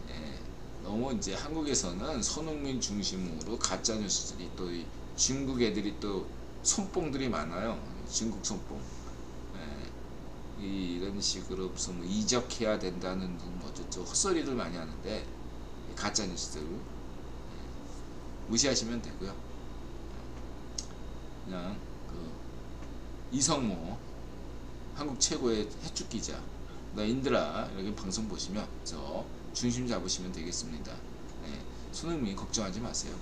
너무 이제 한국에서는 손흥민 중심으로 가짜 뉴스들이 또 중국 애들이 또 손뽕들이 많아요. 중국 손뽕. 이런 식으로 무슨 뭐 이적해야 된다는 뭐 어쩌고 헛소리를 많이 하는데 가짜 뉴스들 무시하시면 되고요. 그냥 이성모 한국 최고의 해축 기자, 인드라 여기 방송 보시면 저 중심 잡으시면 되겠습니다. 손흥민 걱정하지 마세요.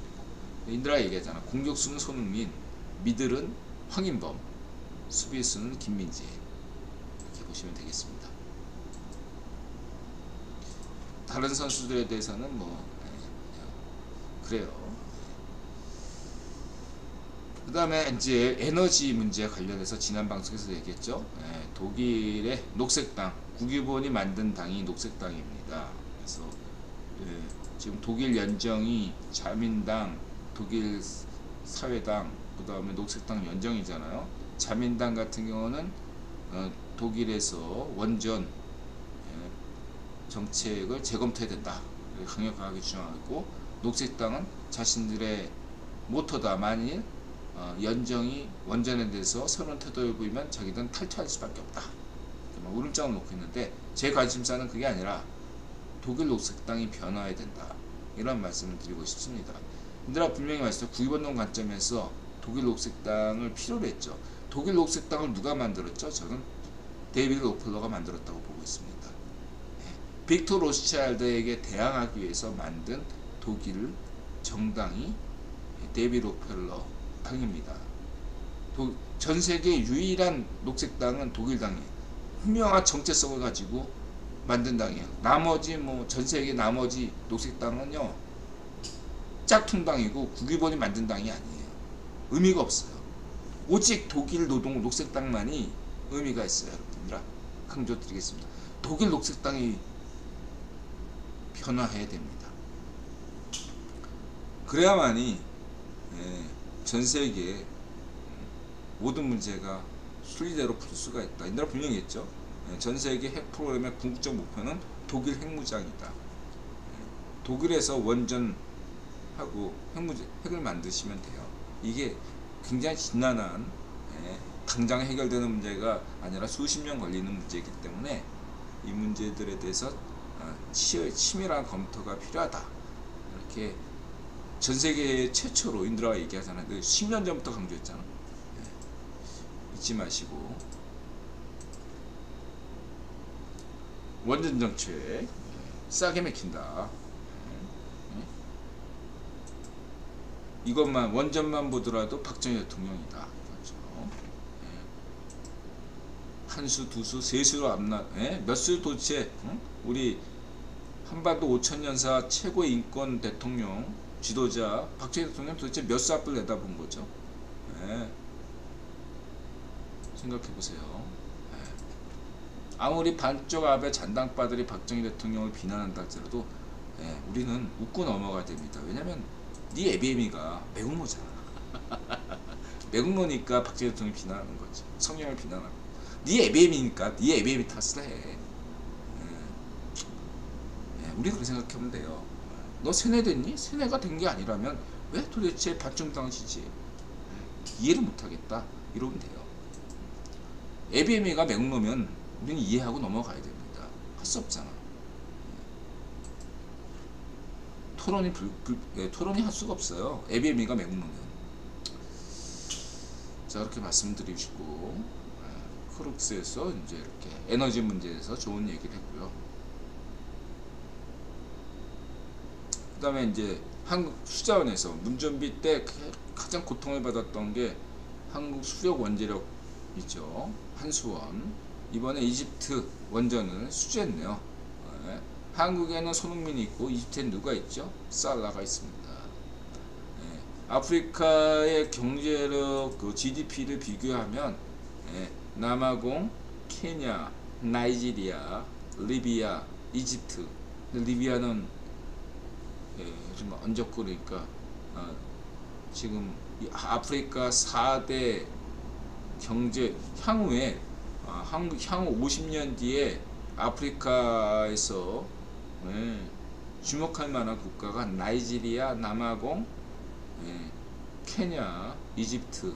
인드라 얘기하잖아. 공격수는 손흥민, 미들은 황인범, 수비수는 김민재. 이렇게 보시면 되겠습니다. 다른 선수들에 대해서는 그래요. 그 다음에 이제 에너지 문제 관련해서 지난 방송에서 얘기했죠. 독일의 녹색당, 국유본이 만든 당이 녹색당입니다. 그래서 지금 독일 연정이 자민당, 독일 사회당, 그 다음에 녹색당 연정이잖아요. 자민당 같은 경우는 독일에서 원전 정책을 재검토해야 된다, 강력하게 주장하고, 녹색당은 자신들의 모토다. 만일 연정이 원전에 대해서 새로운 태도를 보이면 자기들은 탈퇴할 수밖에 없다. 울음장을 놓고 있는데, 제 관심사는 그게 아니라 독일 녹색당이 변화해야 된다, 이런 말씀을 드리고 싶습니다. 인드라 분명히 말했어요. 국유본동 관점에서 독일 녹색당을 필요로 했죠. 독일 녹색당을 누가 만들었죠? 저는 데이비드 로펠러가 만들었다고 보고 있습니다. 빅토 로스차일드에게 대항하기 위해서 만든 독일 정당이 데이비드 로펠러 당입니다. 전 세계 유일한 녹색당은 독일당이에요. 분명한 정체성을 가지고 만든 당이에요. 나머지 전 세계 나머지 녹색당은요 짝퉁당이고 국유본이 만든 당이 아니에요. 의미가 없어요. 오직 독일 노동 녹색당만이 의미가 있어요. 여러분들아, 강조드리겠습니다. 독일 녹색당이 변화해야 됩니다. 그래야만이 전 세계 모든 문제가 순리대로 풀 수가 있다. 이 나라 분명히 했죠. 전 세계 핵 프로그램의 궁극적 목표는 독일 핵무장이다. 독일에서 원전하고 핵을 만드시면 돼요. 이게 굉장히 지난한 당장 해결되는 문제가 아니라 수십 년 걸리는 문제이기 때문에 이 문제들에 대해서 치밀한 검토가 필요하다. 이렇게 전 세계 최초로 인드라가 얘기하잖아요. 10년 전부터 강조했잖아. 잊지 마시고 원전 정책 싸게 맥힌다. 이것만 원전만 보더라도 박정희 대통령이다. 그렇죠. 한수, 두수, 세수로 몇 수 도대체 우리 한반도 5천년사 최고의 인권 대통령 지도자 박정희 대통령 도대체 몇 수 앞을 내다본 거죠. 생각해 보세요. 아무리 반쪽 앞에 잔당바들이 박정희 대통령을 비난한다 할지라도 우리는 웃고 넘어가야 됩니다. 왜냐면 네 애비애미가 매국노잖아. 매국노니까 박정희 대통령이 비난하는 거지. 성령을 비난하고. 네 애비애미니까 네 애비애미 탓을 해. 우리 그렇게 생각하면 돼요. 너 세뇌됐니? 세뇌가 된 게 아니라면 왜 도대체 반정당시지? 이해를 못하겠다. 이러면 돼요. 애비애미가 매국노면 우리는 이해하고 넘어가야 됩니다. 할 수 없잖아. 토론이 할 수가 없어요. 애비애미가 매국노면. 자, 그렇게 말씀드리시고 크룩스에서 이제 이렇게 에너지 문제에서 좋은 얘기를 했고요. 그 다음에 이제 한국 수자원에서 문전비 때 가장 고통을 받았던 게 한국 수력 원자력 있죠. 한수원. 이번에 이집트 원전을 수주했네요. 한국에는 손흥민이 있고 이집트엔 누가 있죠? 살라가 있습니다. 아프리카의 경제력 GDP를 비교하면 남아공, 케냐, 나이지리아, 리비아, 이집트. 리비아는 좀 얹었고 그러니까 지금 아프리카 4대 경제 향후에 향후 50년 뒤에 아프리카에서 주목할 만한 국가가 나이지리아, 남아공, 케냐, 이집트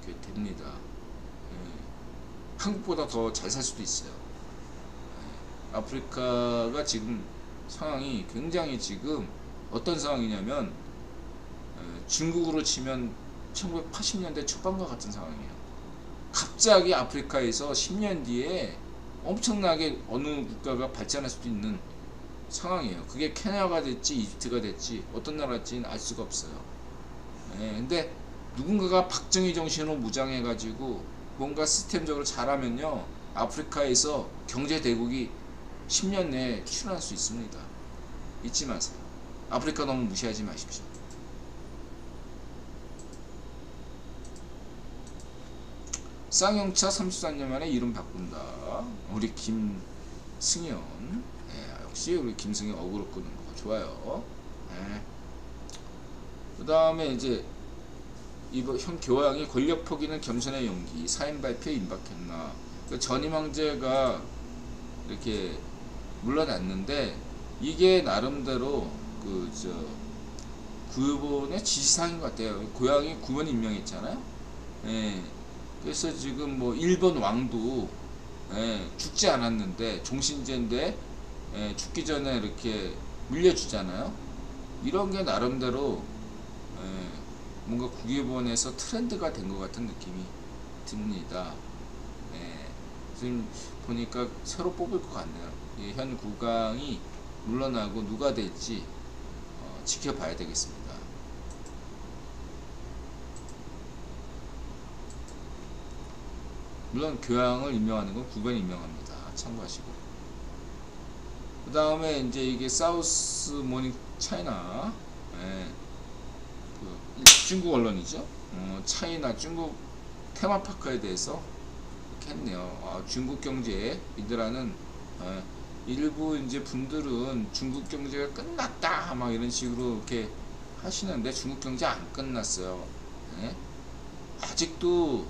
이렇게 됩니다. 한국보다 더 잘 살 수도 있어요. 아프리카가 지금 상황이 굉장히 지금 어떤 상황이냐면 중국으로 치면 1980년대 초반과 같은 상황이에요. 갑자기 아프리카에서 10년 뒤에 엄청나게 어느 국가가 발전할 수도 있는 상황이에요. 그게 케냐가 됐지 이집트가 됐지 어떤 나라일지는 알 수가 없어요. 근데 누군가가 박정희 정신으로 무장해 가지고 뭔가 시스템적으로 잘하면요 아프리카에서 경제 대국이 10년 내에 출현할 수 있습니다. 잊지 마세요. 아프리카 너무 무시하지 마십시오. 쌍용차 34년 만에 이름 바꾼다. 우리 김승현. 역시 우리 김승현 어그로 끄는 거 좋아요. 그 다음에 이제 이번 현 교황이 권력 포기는 겸손의 용기 사인 발표에 임박했나. 그 전임 황제가 이렇게 물러났는데 이게 나름대로 구본의 지시사항인 것 같아요. 고향이 구본 임명했잖아요. 그래서 지금 뭐 일본 왕도 죽지 않았는데 종신제인데 죽기 전에 이렇게 물려주잖아요. 이런 게 나름대로 뭔가 국외본에서 트렌드가 된 것 같은 느낌이 듭니다. 지금 보니까 새로 뽑을 것 같네요. 현 국왕이 물러나고 누가 될지 지켜봐야 되겠습니다. 물론 교황을 임명하는 건 국왕이 임명합니다. 참고하시고. 그 다음에 이제 이게 사우스 모닝 차이나 중국 언론이죠. 차이나 중국 테마파크에 대해서 이렇게 했네요. 중국 경제 이들하는 일부 이제 분들은 중국 경제가 끝났다 막 이런 식으로 이렇게 하시는데 중국 경제 안 끝났어요. 예? 아직도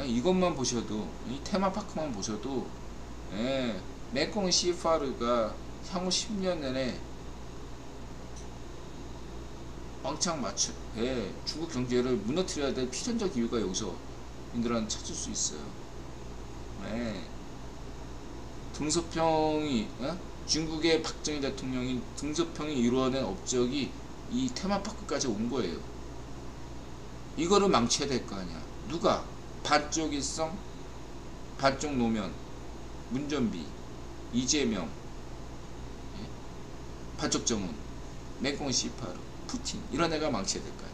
이것만 보셔도 이 테마파크만 보셔도 메콩 CFR가 향후 10년 내내 왕창 맞춰 중국 경제를 무너뜨려야 될 필연적 이유가 여기서 인들은 찾을 수 있어요. 등소평이 중국의 박정희 대통령이 등소평이 이루어낸 업적이 이 테마파크까지 온 거예요. 이거를 망쳐야 될 거 아니야. 누가? 반쪽 일성, 반쪽 노면, 문전비, 이재명, 반쪽 정은, 맹꽁 시파르, 푸틴 이런 애가 망쳐야 될 거 아니야.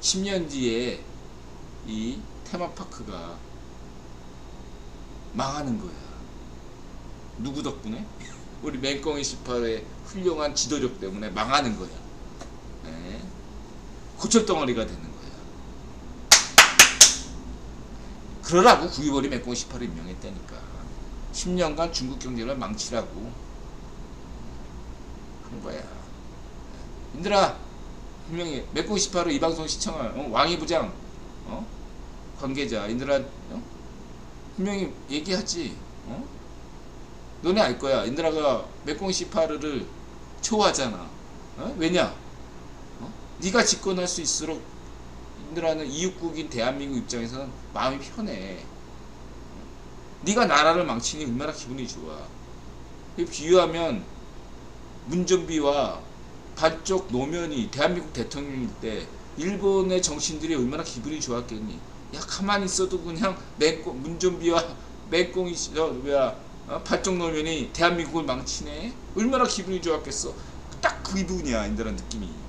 10년 뒤에 이 테마파크가 망하는 거야. 누구 덕분에? 우리 맹꽁이 시파르의 훌륭한 지도력 때문에 망하는 거야. 고철덩어리가 되는 거야. 그러라고 구이벌이 맹꽁이 시파르 임명했다니까. 10년간 중국 경제를 망치라고 한 거야. 인들아, 분명히 맹꽁이 시파르 이 방송 시청할 왕이부장 관계자 인들아 분명히 얘기하지. 너네 알 거야. 인드라가 맹꽁이 시파르를 좋아하잖아. 왜냐? 네가 집권할 수 있을수록 인드라는 이웃국인 대한민국 입장에서는 마음이 편해. 네가 나라를 망치니 얼마나 기분이 좋아. 비유하면 문전비와 반쪽 노면이 대한민국 대통령일 때 일본의 정신들이 얼마나 기분이 좋았겠니. 야 가만히 있어도 그냥 문전비와 맹꽁이 반쪽 노면이 대한민국을 망치네. 얼마나 기분이 좋았겠어. 딱 그 기분이야. 인드라는 느낌이.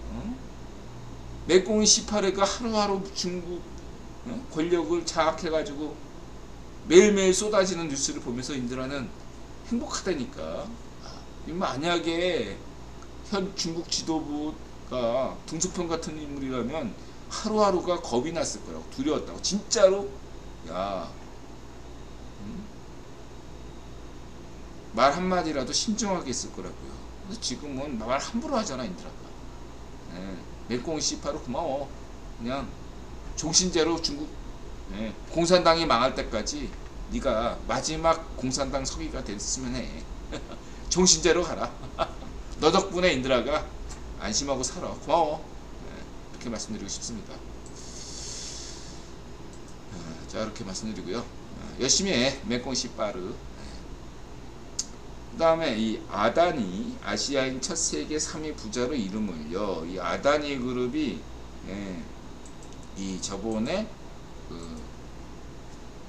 맹꽁이 시파르가 하루하루 중국 권력을 장악해가지고 매일매일 쏟아지는 뉴스를 보면서 인드라는 행복하다니까. 만약에 현 중국 지도부가 등소평 같은 인물이라면 하루하루가 겁이 났을 거라고. 두려웠다고. 진짜로 야 말 한마디라도 신중하게 했을 거라고요. 근데 지금은 말 함부로 하잖아 인드라가. 맹꽁이 시파르 고마워. 그냥 종신제로 중국 공산당이 망할 때까지 네가 마지막 공산당 서기가 됐으면 해. 종신제로 가라. 너 덕분에 인드라가 안심하고 살아. 고마워. 이렇게 말씀드리고 싶습니다. 자 이렇게 말씀드리고요. 열심히 해. 맹꽁이 시파르. 그 다음에 이 아다니, 아시아인 첫 세계 3위 부자로 이름을요. 이 아다니 그룹이 이 저번에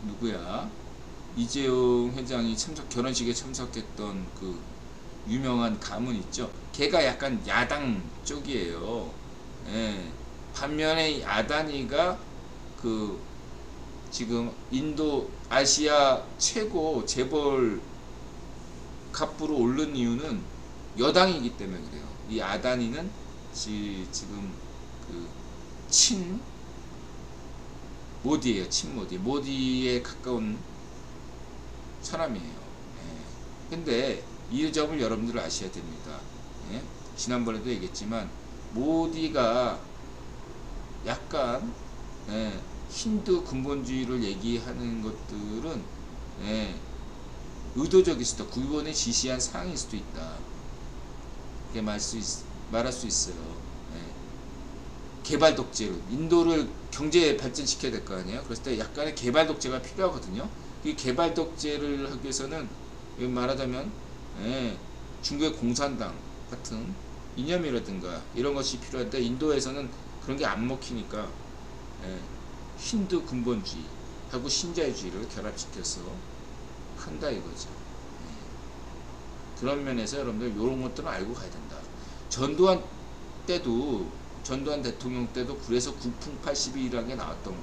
누구야 이재용 회장이 결혼식에 참석했던 그 유명한 가문 있죠. 걔가 약간 야당 쪽이에요. 반면에 이 아다니가 그 지금 인도 아시아 최고 재벌 갑부로 오른 이유는 여당이기 때문에 그래요. 이 아다니는 지금 그 친 모디예요. 모디에 가까운 사람이에요. 근데 이 점을 여러분들 아셔야 됩니다. 지난번에도 얘기했지만 모디가 약간 힌두 근본주의를 얘기하는 것들은 의도적일 수도 있다. 구본에 지시한 사항일 수도 있다. 이렇게 말할 수 있어요. 개발 독재를 인도를 경제 발전시켜야 될 거 아니에요. 그랬을 때 약간의 개발 독재가 필요하거든요. 이 개발 독재를 하기 위해서는 말하자면 중국의 공산당 같은 이념이라든가 이런 것이 필요한데 인도에서는 그런 게 안 먹히니까 힌두 근본주의하고 신자유주의를 결합시켜서 한다 이거죠. 그런 면에서 여러분들 이런 것들은 알고 가야 된다. 전두환 대통령 때도 그래서 국풍 82라는 게 나왔던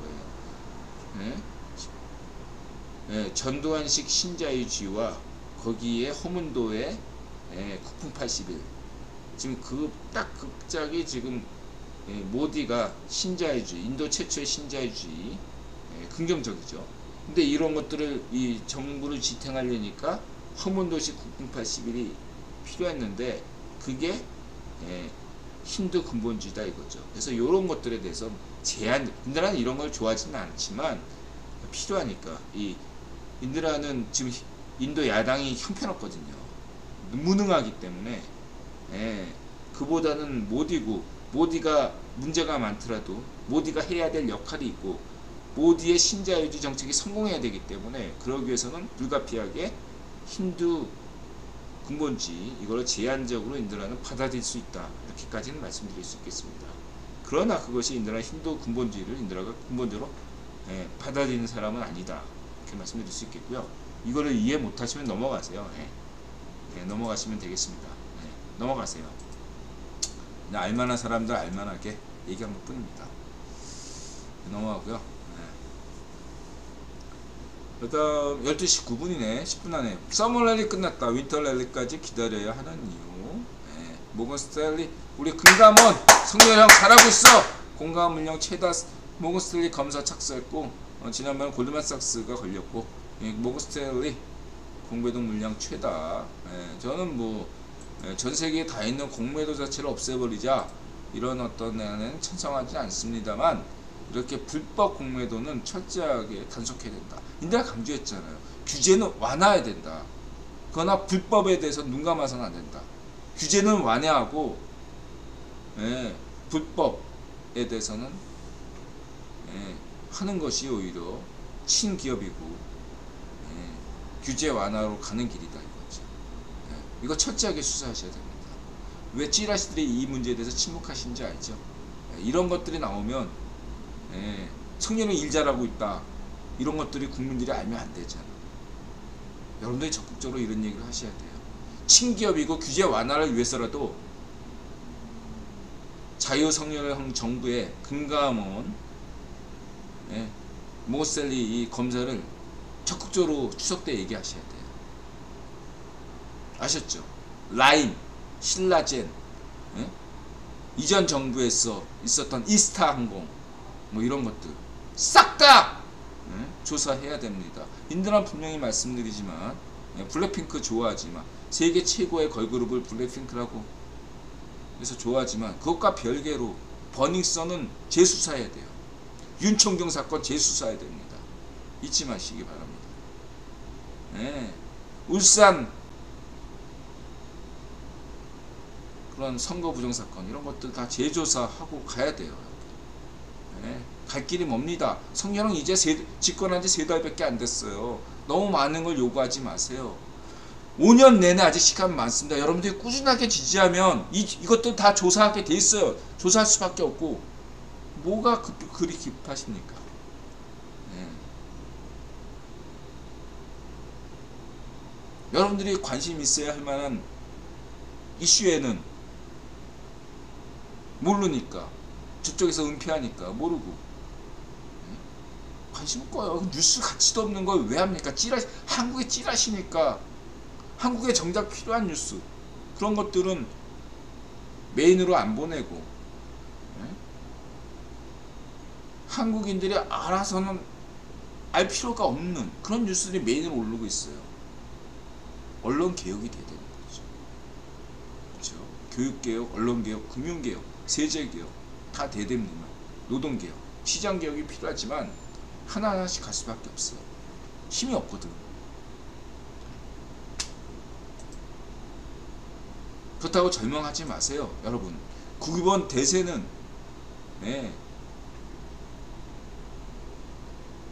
거예요. 전두환식 신자유주의와 거기에 허문도의 국풍 81 지금 그 딱 극작이 지금 모디가 신자유주의, 인도 최초의 신자유주의, 긍정적이죠. 근데 이런 것들을 이 정부를 지탱하려니까 허문도시 국빈 81이 필요했는데 그게 힌두 근본주의다 이거죠. 그래서 이런 것들에 대해서 제한, 인드라는 이런 걸 좋아하지는 않지만 필요하니까. 이 인드라는 지금 인도 야당이 형편없거든요. 무능하기 때문에 그보다는 모디고, 모디가 문제가 많더라도 모디가 해야 될 역할이 있고 모디의 신자유주의 정책이 성공해야 되기 때문에 그러기 위해서는 불가피하게 힌두 근본주의 이걸 제한적으로 인도라는 받아들일 수 있다, 이렇게까지는 말씀드릴 수 있겠습니다. 그러나 그것이 인도라 힌두 근본주의를 인도라가 근본적으로 받아들이는 사람은 아니다, 이렇게 말씀드릴 수 있겠고요. 이거를 이해 못하시면 넘어가세요. 넘어가시면 되겠습니다. 넘어가세요. 알만한 사람들 알만하게 얘기한 것 뿐입니다. 넘어가고요. 그 다음 12시 9분이네 10분 안에 서머랠리 끝났다. 윈터랠리까지 기다려야 하는 이유. 모건 스탠리 우리 금감원 성렬형 잘하고 있어. 공감 물량 최다. 모건 스탠리 검사 착수했고 지난번 골드만삭스가 걸렸고 모건 스탠리 공매도 물량 최다. 저는 뭐 전세계에 다 있는 공매도 자체를 없애버리자 이런 어떤 데는 찬성하지 않습니다만 이렇게 불법 공매도는 철저하게 단속해야 된다. 인데가 강조했잖아요. 규제는 완화해야 된다. 그러나 불법에 대해서 눈 감아서는 안 된다. 규제는 완화하고 불법에 대해서는 하는 것이 오히려 친기업이고 규제 완화로 가는 길이다 이거죠. 이거 철저하게 수사하셔야 됩니다. 왜 찌라시들이 이 문제에 대해서 침묵하신지 알죠? 이런 것들이 나오면 청년은 일 잘하고 있다, 이런 것들이 국민들이 알면 안 되잖아. 여러분들이 적극적으로 이런 얘기를 하셔야 돼요. 친기업이고 규제 완화를 위해서라도 자유성렬형 정부의 금감원 모셀리 이 검사를 적극적으로 추석 때 얘기하셔야 돼요. 아셨죠? 라인, 신라젠, 이전 정부에서 있었던 이스타 항공 뭐 이런 것들 싹 다 조사해야 됩니다. 인드란 분명히 말씀드리지만 블랙핑크 좋아하지만 세계 최고의 걸그룹을 블랙핑크라고 해서 좋아하지만 그것과 별개로 버닝썬은 재수사해야 돼요. 윤총경 사건 재수사해야 됩니다. 잊지 마시기 바랍니다. 울산 그런 선거 부정 사건 이런 것들 다 재조사하고 가야 돼요. 갈 길이 멉니다. 성렬은 이제 집권한 지 3달밖에 안 됐어요. 너무 많은 걸 요구하지 마세요. 5년 내내 아직 시간 많습니다. 여러분들이 꾸준하게 지지하면 이것들 다 조사하게 돼 있어요. 조사할 수밖에 없고 뭐가 그리 급하십니까? 여러분들이 관심 있어야 할 만한 이슈에는 모르니까 저쪽에서 은폐하니까 모르고 관심 꺼요. 뉴스 가치도 없는 걸 왜 합니까? 한국에 찌라시니까 한국에 정작 필요한 뉴스 그런 것들은 메인으로 안 보내고 한국인들이 알아서는 알 필요가 없는 그런 뉴스들이 메인으로 오르고 있어요. 언론 개혁이 돼야 되는 거죠. 그렇죠? 교육개혁, 언론개혁, 금융개혁, 세제개혁 다 돼야 됩니다. 노동개혁, 시장개혁이 필요하지만 하나하나씩 갈 수밖에 없어요. 힘이 없거든. 그렇다고 절망하지 마세요. 여러분 이번 대세는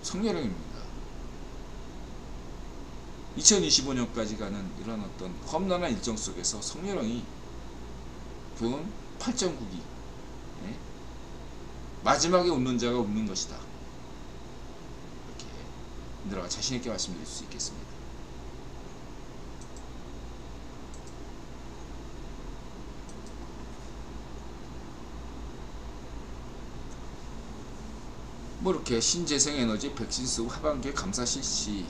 성렬형입니다. 2025년까지 가는 이런 어떤 험난한 일정 속에서 성렬형이 결국은 8.9기 마지막에 웃는 자가 웃는 것이다. 이렇게 인드라가 자신있게 말씀드릴 수 있겠습니다. 뭐 이렇게 신재생에너지 백신 쓰고 하반기에 감사 실시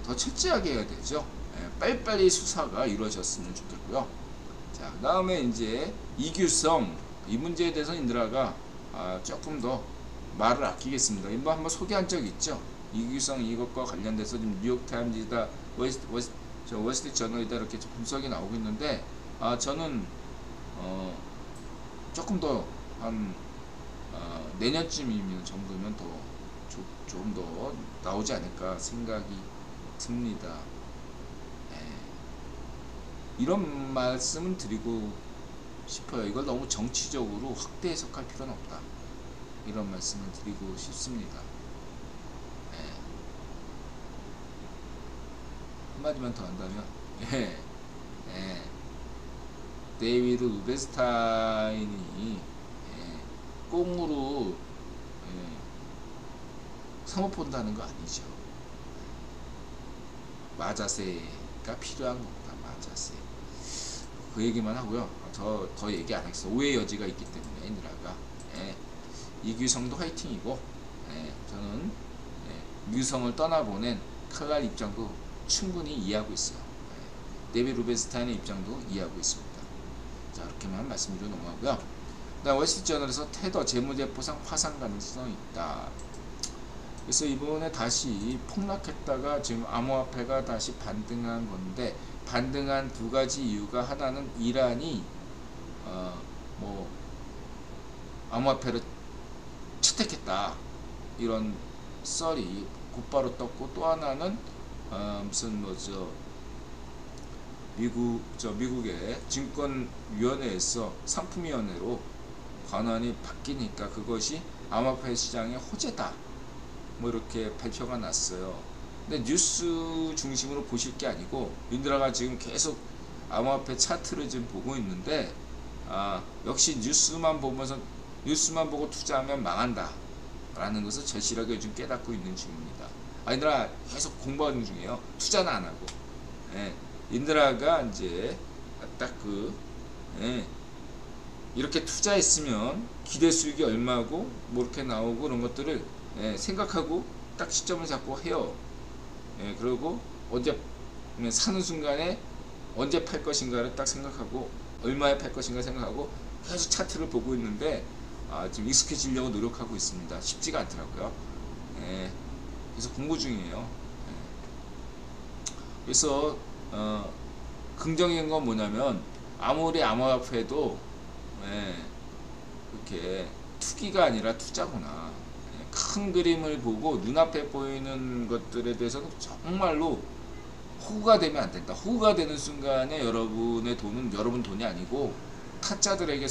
더 철저하게 해야 되죠. 빨리빨리 수사가 이루어졌으면 좋겠고요. 자, 그 다음에 이제 이규성 이 문제에 대해서 인드라가 조금 더 말을 아끼겠습니다. 이번 한번 소개한 적 있죠. 이규성 이것과 관련돼서 지금 뉴욕타임즈이다 월스트리트 저널이다 이렇게 분석이 나오고 있는데 저는 조금 더 한 내년쯤이면 정도면 더 조금 더 나오지 않을까 생각이 듭니다. 이런 말씀은 드리고 싶어요. 이걸 너무 정치적으로 확대 해석할 필요는 없다. 이런 말씀을 드리고 싶습니다. 한마디만 더 한다면 데이비드 루벤스타인이 꽁으로 사모 본다는 거 아니죠. 마자세가 필요한 겁니다. 마자세. 그 얘기만 하고요. 더 얘기 안 하겠어. 오해 여지가 있기 때문에 인드라가 이규성도 화이팅이고 저는 유성을 떠나보낸 칼날 입장도 충분히 이해하고 있어요. 데이비드 루벤스타인의 입장도 이해하고 있습니다. 자, 이렇게만 말씀드리고 넘어가고요. 그다음 월스트리트저널에서 테더 재무제표상 파산 가능성이 있다. 그래서 이번에 다시 폭락했다가 지금 암호화폐가 다시 반등한 건데, 반등한 두 가지 이유가, 하나는 이란이 암호화폐를 채택했다 이런 썰이 곧바로 떴고, 또 하나는 미국의 증권위원회에서 상품위원회로 관원이 바뀌니까 그것이 암호화폐 시장의 호재다 이렇게 발표가 났어요. 근데 뉴스 중심으로 보실 게 아니고, 윤드라가 지금 계속 암호화폐 차트를 지금 보고 있는데 역시 뉴스만 보고 투자하면 망한다 라는 것을 절실하게 요즘 깨닫고 있는 중입니다. 윤드라 계속 공부하는 중이에요. 투자는 안 하고. 윤드라가 이제 딱 이렇게 투자했으면 기대 수익이 얼마고 이렇게 나오고 그런 것들을 생각하고 딱 시점을 잡고 해요. 그리고 언제 사는 순간에 언제 팔 것인가를 딱 생각하고, 얼마에 팔 것인가 생각하고 계속 차트를 보고 있는데 지금 익숙해지려고 노력하고 있습니다. 쉽지가 않더라고요. 그래서 공부 중이에요. 그래서 긍정적인 건 뭐냐면, 아무리 암호화폐도 이렇게 투기가 아니라 투자구나. 큰 그림을 보고 눈앞에 보이는 것들에 대해서는 정말로 호구가 되면 안 된다. 호구가 되는 순간에 여러분의 돈은 여러분 돈이 아니고 타짜들에게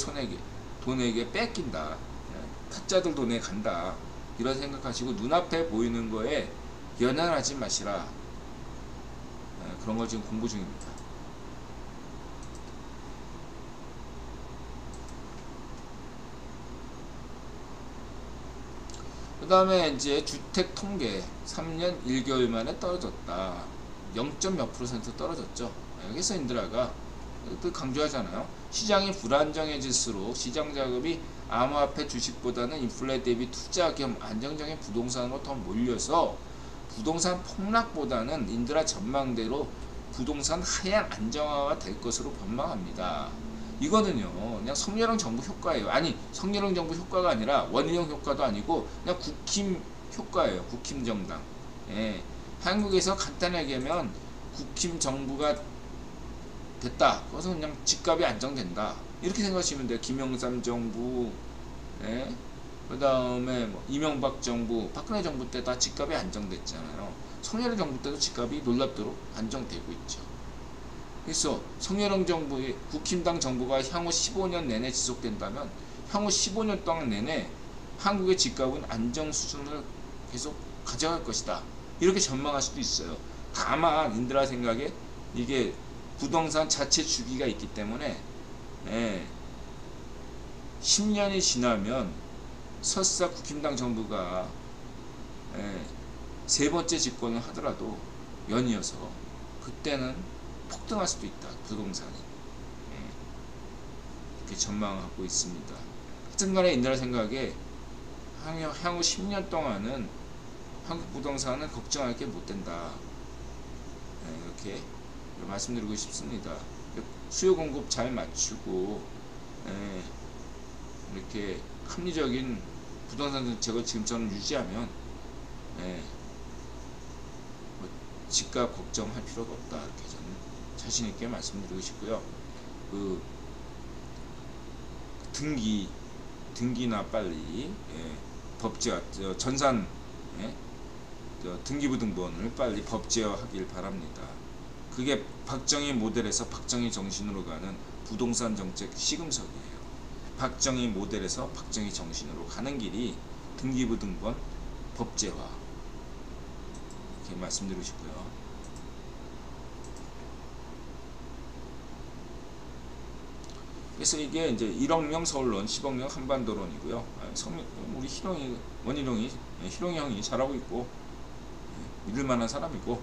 돈에게 뺏긴다. 타짜들 돈에 간다. 이런 생각하시고 눈앞에 보이는 거에 연연하지 마시라. 그런 걸 지금 공부 중입니다. 그 다음에 이제 주택 통계 3년 1개월 만에 떨어졌다. 0.몇% 떨어졌죠. 여기서 인드라가 또 강조하잖아요. 시장이 불안정해질수록 시장 자금이 암호화폐 주식보다는 인플레 대비 투자 겸 안정적인 부동산으로 더 몰려서 부동산 폭락보다는 인드라 전망대로 부동산 하향 안정화가 될 것으로 전망합니다. 이거는요 그냥 성렬형 정부 효과예요. 아니, 성렬형 정부 효과가 아니라 원희룡 효과도 아니고 그냥 국힘 효과예요. 국힘 정당. 한국에서 간단하게 하면 국힘 정부가 됐다. 그것은 그냥 집값이 안정된다. 이렇게 생각하시면 돼요. 김영삼 정부, 그 다음에 이명박 정부, 박근혜 정부 때 다 집값이 안정됐잖아요. 성렬형 정부 때도 집값이 놀랍도록 안정되고 있죠. 그래서 성렬형 정부의 국힘당 정부가 향후 15년 내내 지속된다면 향후 15년 동안 내내 한국의 집값은 안정 수준을 계속 가져갈 것이다. 이렇게 전망할 수도 있어요. 다만 인드라 생각에 이게 부동산 자체 주기가 있기 때문에 10년이 지나면 설사 국힘당 정부가 세 번째 집권을 하더라도 연이어서 그때는 폭등할 수도 있다. 부동산이. 이렇게 전망하고 있습니다. 하여튼 간에 인드라 생각에 향후 10년 동안은 한국 부동산은 걱정할 게 못 된다. 이렇게 말씀드리고 싶습니다. 수요 공급 잘 맞추고 이렇게 합리적인 부동산 정책을 지금처럼 유지하면 예, 뭐 집값 걱정할 필요가 없다, 이렇게 저는 자신 있게 말씀드리고 싶고요. 그 등기나 빨리 법제화, 전산 등기부등본을 빨리 법제화하길 바랍니다. 그게 박정희 모델에서 박정희 정신으로 가는 부동산 정책 시금석이에요. 박정희 모델에서 박정희 정신으로 가는 길이 등기부등본 법제화, 이렇게 말씀드리고 싶고요. 그래서 이게 이제 1억명 서울론, 10억명 한반도론이고요. 우리 희롱이 형이 잘하고 있고 믿을만한 사람이고,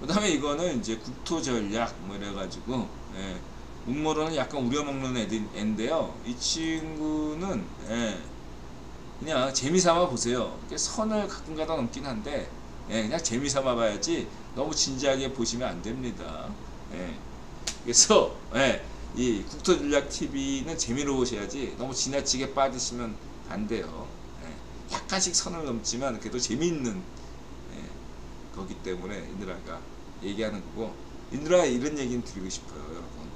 그 다음에 이거는 이제 국토전략 뭐 이래가지고 음모론은 약간 우려먹는 애인데요. 이 친구는 그냥 재미삼아 보세요. 선을 가끔가다 넘긴 한데 그냥 재미삼아 봐야지 너무 진지하게 보시면 안 됩니다. 그래서 이 국토전략 TV는 재미로 보셔야지 너무 지나치게 빠지시면 안 돼요. 약간씩 선을 넘지만 그래도 재미있는 거기 때문에 인드라가 얘기하는 거고, 인드라 이런 얘기는 드리고 싶어요, 여러분.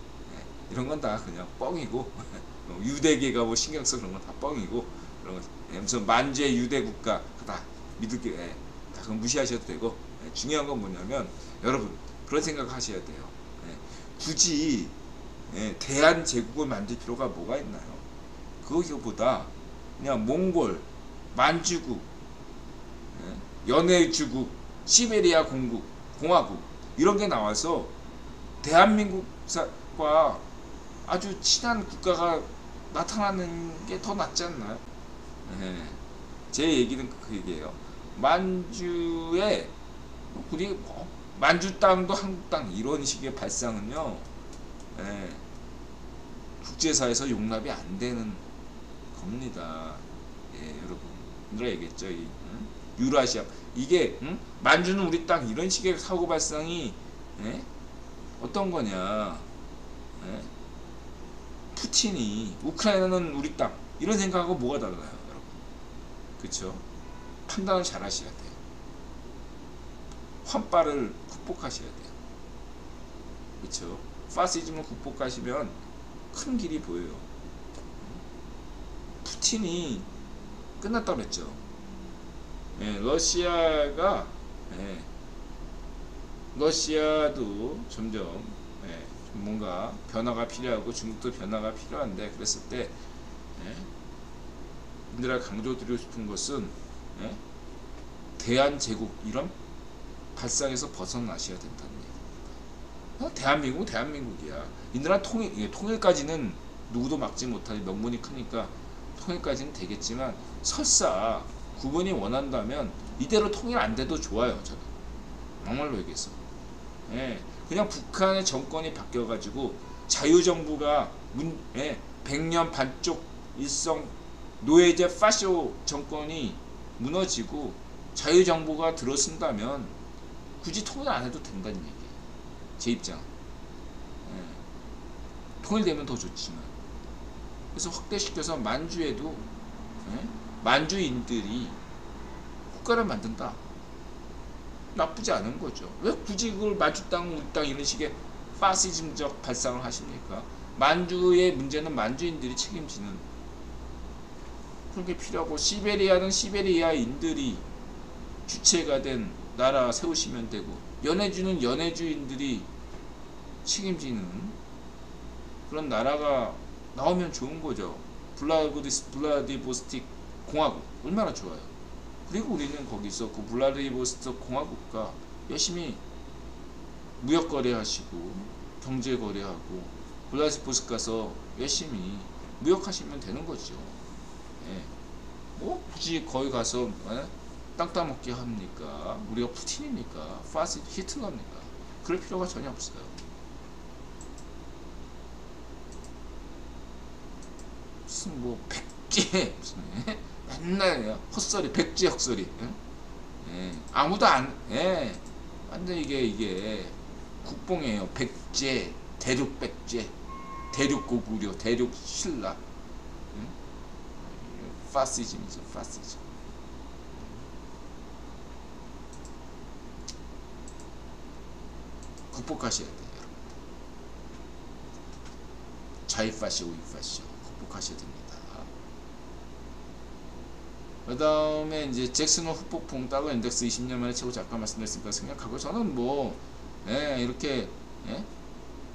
이런 건 다 그냥 뻥이고 유대계가 뭐 신경 써 그런 건 다 뻥이고, 그런 거 무슨 만주의 유대 국가 다 믿을게 다 그건 무시하셔도 되고, 중요한 건 뭐냐면 여러분 그런 생각 하셔야 돼요. 굳이 대한 제국을 만들 필요가 뭐가 있나요? 그거보다 그냥 몽골, 만주국, 연해주국, 시베리아 공화국 이런 게 나와서 대한민국과 아주 친한 국가가 나타나는 게 더 낫지 않나요? 제 얘기는 그 얘기예요. 만주에 우리 뭐 만주 땅도 한국 땅 이런 식의 발상은요, 국제사에서 용납이 안 되는 겁니다. 여러분, 누가 얘기했죠? 유라시아 이게 만주는 우리 땅 이런 식의 사고 발상이 어떤 거냐? 푸틴이 우크라이나는 우리 땅 이런 생각하고 뭐가 달라요, 여러분? 그렇죠? 판단을 잘 하셔야 돼요. 환빠를 극복하셔야 돼요. 그렇죠? 파시즘을 극복하시면 큰 길이 보여요. 푸틴이 끝났다고 그랬죠. 러시아가 러시아도 점점 좀 뭔가 변화가 필요하고 중국도 변화가 필요한데, 그랬을 때 인들아 강조드리고 싶은 것은 대한제국 이런 발상에서 벗어나셔야 된다는 얘기입니다. 대한민국은 대한민국이야. 인들아 통일까지는 누구도 막지 못하니 명분이 크니까 통일까지는 되겠지만, 설사 구분이 원한다면 이대로 통일 안 돼도 좋아요. 저는 정말로 얘기해서 그냥 북한의 정권이 바뀌어가지고 자유정부가 100년 반쪽 일성 노예제 파쇼 정권이 무너지고 자유정부가 들어선다면 굳이 통일 안 해도 된다는 얘기예요. 제 입장. 통일되면 더 좋지만. 그래서 확대시켜서 만주에도 만주인들이 국가를 만든다. 나쁘지 않은 거죠. 왜 굳이 그걸 만주 땅, 우리 땅 이런 식의 파시즘적 발상을 하십니까? 만주의 문제는 만주인들이 책임지는 그런 게 필요하고, 시베리아는 시베리아인들이 주체가 된 나라 세우시면 되고, 연해주는 연해주인들이 책임지는 그런 나라가 나오면 좋은 거죠. 블라디보스틱 공화국 얼마나 좋아요. 그리고 우리는 거기서 그 블라디보스톡 공화국과 열심히 무역 거래하시고 경제 거래하고 블라디보스톡 가서 열심히 무역하시면 되는 거죠. 뭐 굳이 거기 가서 땅 따먹기 합니까? 우리가 푸틴입니까? 파시 히틀러입니까? 그럴 필요가 전혀 없어요. 무슨 뭐 백제 무슨 맨날 헛소리, 백제 헛소리. 아무도 안 완전 이게 국뽕이에요. 백제, 대륙 백제, 대륙 고구려, 대륙 신라. 파시즘이죠. 파시즘. 극복하셔야 돼요. 좌익파시, 우익파시 극복하셔야 됩니다. 그 다음에 이제 잭슨홀 후폭풍 달러 인덱스 20년 만에 최고 잠깐 말씀드렸으니까 생각하고, 저는 뭐 이렇게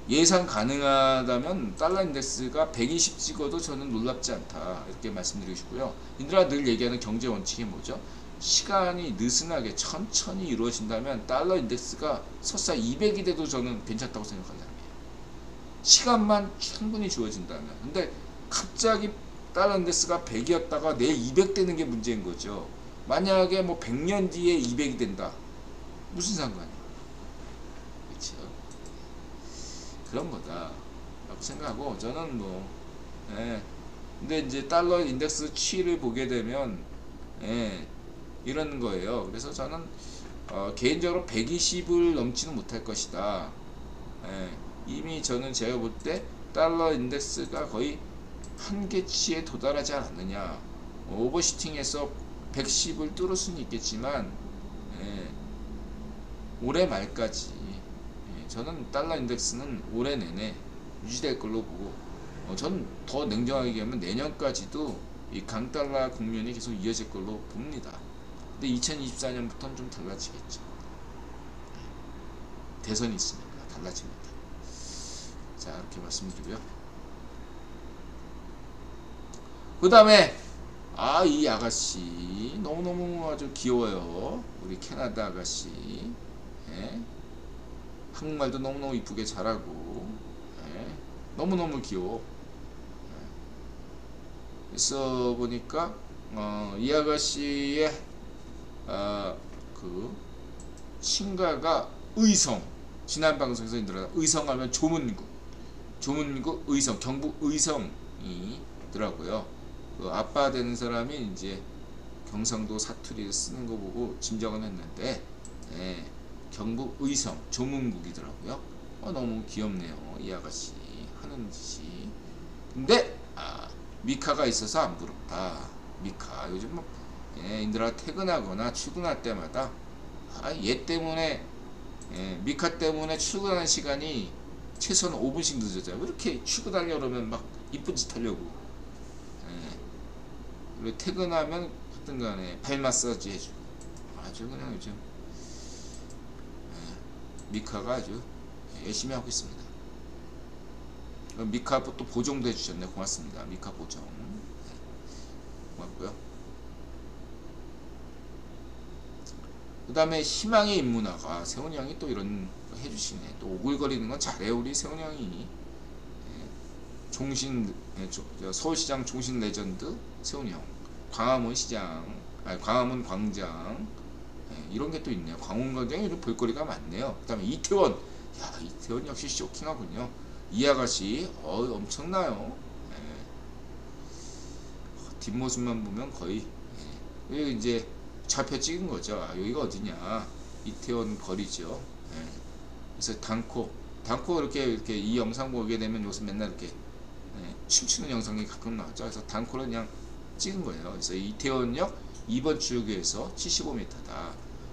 예상 가능하다면 달러 인덱스가 120 찍어도 저는 놀랍지 않다, 이렇게 말씀드리고 싶고요. 인드라 늘 얘기하는 경제 원칙이 뭐죠? 시간이 느슨하게 천천히 이루어진다면 달러 인덱스가 설사 200이 돼도 저는 괜찮다고 생각하는 사람이에요. 시간만 충분히 주어진다면. 근데 갑자기 달러 인덱스가 100이었다가 내일 200 되는 게 문제인 거죠. 만약에 뭐 100년 뒤에 200이 된다, 무슨 상관이야? 그렇죠? 그런 거다 라고 생각하고, 저는 뭐 근데 이제 달러 인덱스 추이를 보게 되면 이런 거예요. 그래서 저는 개인적으로 120을 넘지는 못할 것이다. 이미 저는 제가 볼 때 달러 인덱스가 거의 한계치에 도달하지 않았느냐. 오버슈팅해서 110을 뚫을 수는 있겠지만 올해 말까지 저는 달러 인덱스는 올해 내내 유지될 걸로 보고, 저는 더 냉정하게 얘기하면 내년까지도 이 강달러 국면이 계속 이어질 걸로 봅니다. 근데 2024년부터는 좀 달라지겠죠. 대선이 있으니까 달라집니다. 자, 이렇게 말씀드리고요. 그 다음에 이 아가씨 너무너무 아주 귀여워요. 우리 캐나다 아가씨. 한국말도 너무너무 이쁘게 잘하고 너무너무 귀여워. 그래서 보니까 이 아가씨의 그 친가가 의성, 지난 방송에서 인들어 의성하면 조문구 의성, 경북 의성이더라고요. 그 아빠 되는 사람이 이제 경상도 사투리를 쓰는 거 보고 짐작은 했는데 경북 의성 조문국이더라고요. 너무 귀엽네요, 이 아가씨 하는 짓이. 근데 미카가 있어서 안 부럽다. 미카 요즘 뭐 인들아 퇴근하거나 출근할 때마다 얘 때문에 미카 때문에 출근하는 시간이 최소한 5분씩 늦어져요. 왜 이렇게 출근하려고 그러면 막 이쁜 짓 하려고. 그리고 퇴근하면 하여튼 간에 발 마사지 해주고 아주 그냥 요즘 미카가 아주 열심히 하고 있습니다. 미카 또 보정도 해주셨네. 고맙습니다. 미카 보정 고맙고요. 그 다음에 희망의 인문화가 세훈이 형이 또 이런 거 해주시네. 또 오글거리는 건 잘해요, 우리 세훈이 형이. 서울시장 종신 레전드 세훈이 형, 광화문 시장, 광화문 광장, 이런 게 또 있네요. 광화문 광장에 이런 볼거리가 많네요. 그 다음에 이태원, 이태원 역시 쇼킹하군요. 이 아가씨 엄청나요. 뒷모습만 보면 거의 여기 이제 좌표 찍은 거죠. 여기가 어디냐, 이태원 거리죠. 그래서 단코 이렇게 이 영상 보게 되면 요새 맨날 이렇게 춤추는 영상이 가끔 나왔죠. 그래서 단코를 그냥 찍은 거예요. 그래서 이태원역 2번 출구에서 75m다.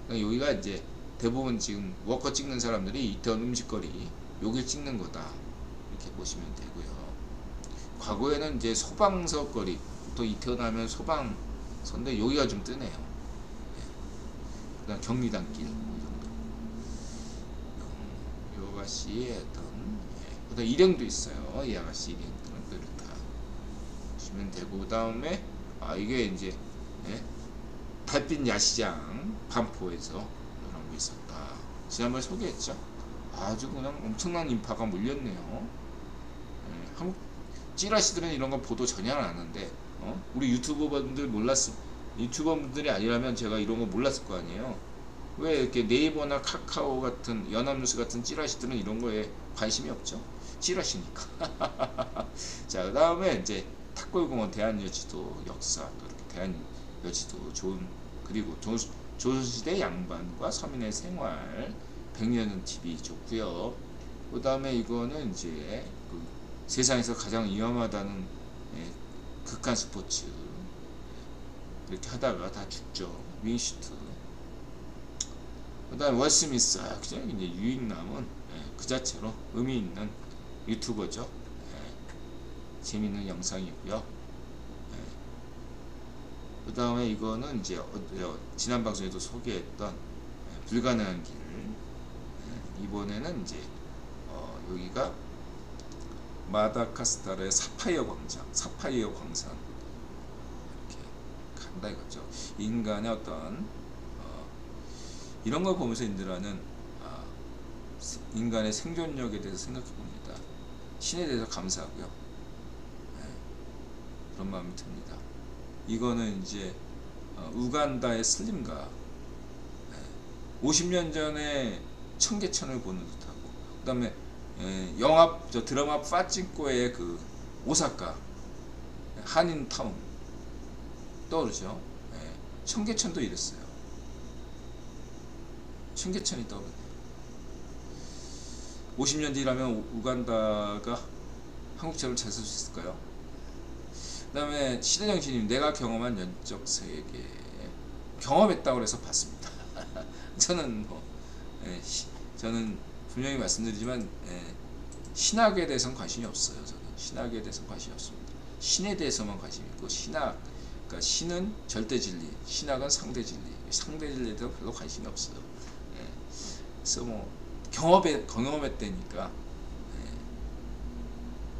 여기가 이제 대부분 지금 워커 찍는 사람들이 이태원 음식거리 여길 찍는 거다, 이렇게 보시면 되고요. 과거에는 이제 소방서 거리, 또 이태원 하면 소방서인데 여기가 좀 뜨네요. 그다음 경리단길, 이 아가씨의 어떤 그다음 일행도 있어요. 이 아가씨 일행들을 다 보시면 되고, 그 다음에 이게 이제 달빛 야시장 반포에서 이런 게 있었다. 지난번에 소개했죠. 아주 그냥 엄청난 인파가 몰렸네요. 한국 찌라시들은 이런 거 보도 전혀 안 하는데 우리 유튜버분들 유튜버분들이 아니라면 제가 이런 거 몰랐을 거 아니에요. 왜 이렇게 네이버나 카카오 같은 연합뉴스 같은 찌라시들은 이런 거에 관심이 없죠? 찌라시니까. 자, 그 다음에 이제 탁골공원 대한여지도 역사, 또 이렇게 대한여지도 좋은, 그리고 조선시대 양반과 서민의 생활 100년 TV 좋고요. 그 다음에 이거는 이제 세상에서 가장 위험하다는 극한 스포츠 이렇게 하다가 다 죽죠. 윙슈트. 그 다음에 월스미스, 그냥 이제 유익남은 그 자체로 의미 있는 유튜버죠. 재밌는 영상이고요. 그 다음에 이거는 이제 지난 방송에도 소개했던 불가능한 길. 이번에는 이제 여기가 마다카스카르의 사파이어 광산 이렇게 간다 이거죠. 인간의 어떤 이런 걸 보면서 인들하는 인간의 생존력에 대해서 생각해 봅니다. 신에 대해서 감사하고요. 그런 마음이 듭니다. 이거는 이제 우간다의 슬림가 50년 전에 청계천을 보는 듯하고, 그 다음에 드라마 파친코의 그 오사카 한인타운 떠오르죠. 청계천도 이랬어요. 청계천이 떠오르네요. 50년 뒤라면 우간다가 한국처럼 잘 쓸 수 있을까요? 그 다음에 시대정신님, 내가 경험한 연적 세계 경험했다고 해서 봤습니다. 저는 저는 분명히 말씀드리지만 신학에 대해서는 관심이 없어요. 저는 신학에 대해서는 관심이 없습니다. 신에 대해서만 관심이 있고, 그러니까 신은 절대 진리, 신학은 상대 진리, 상대 진리에 대해서 별로 관심이 없어요. 그래서 뭐 경험했다니까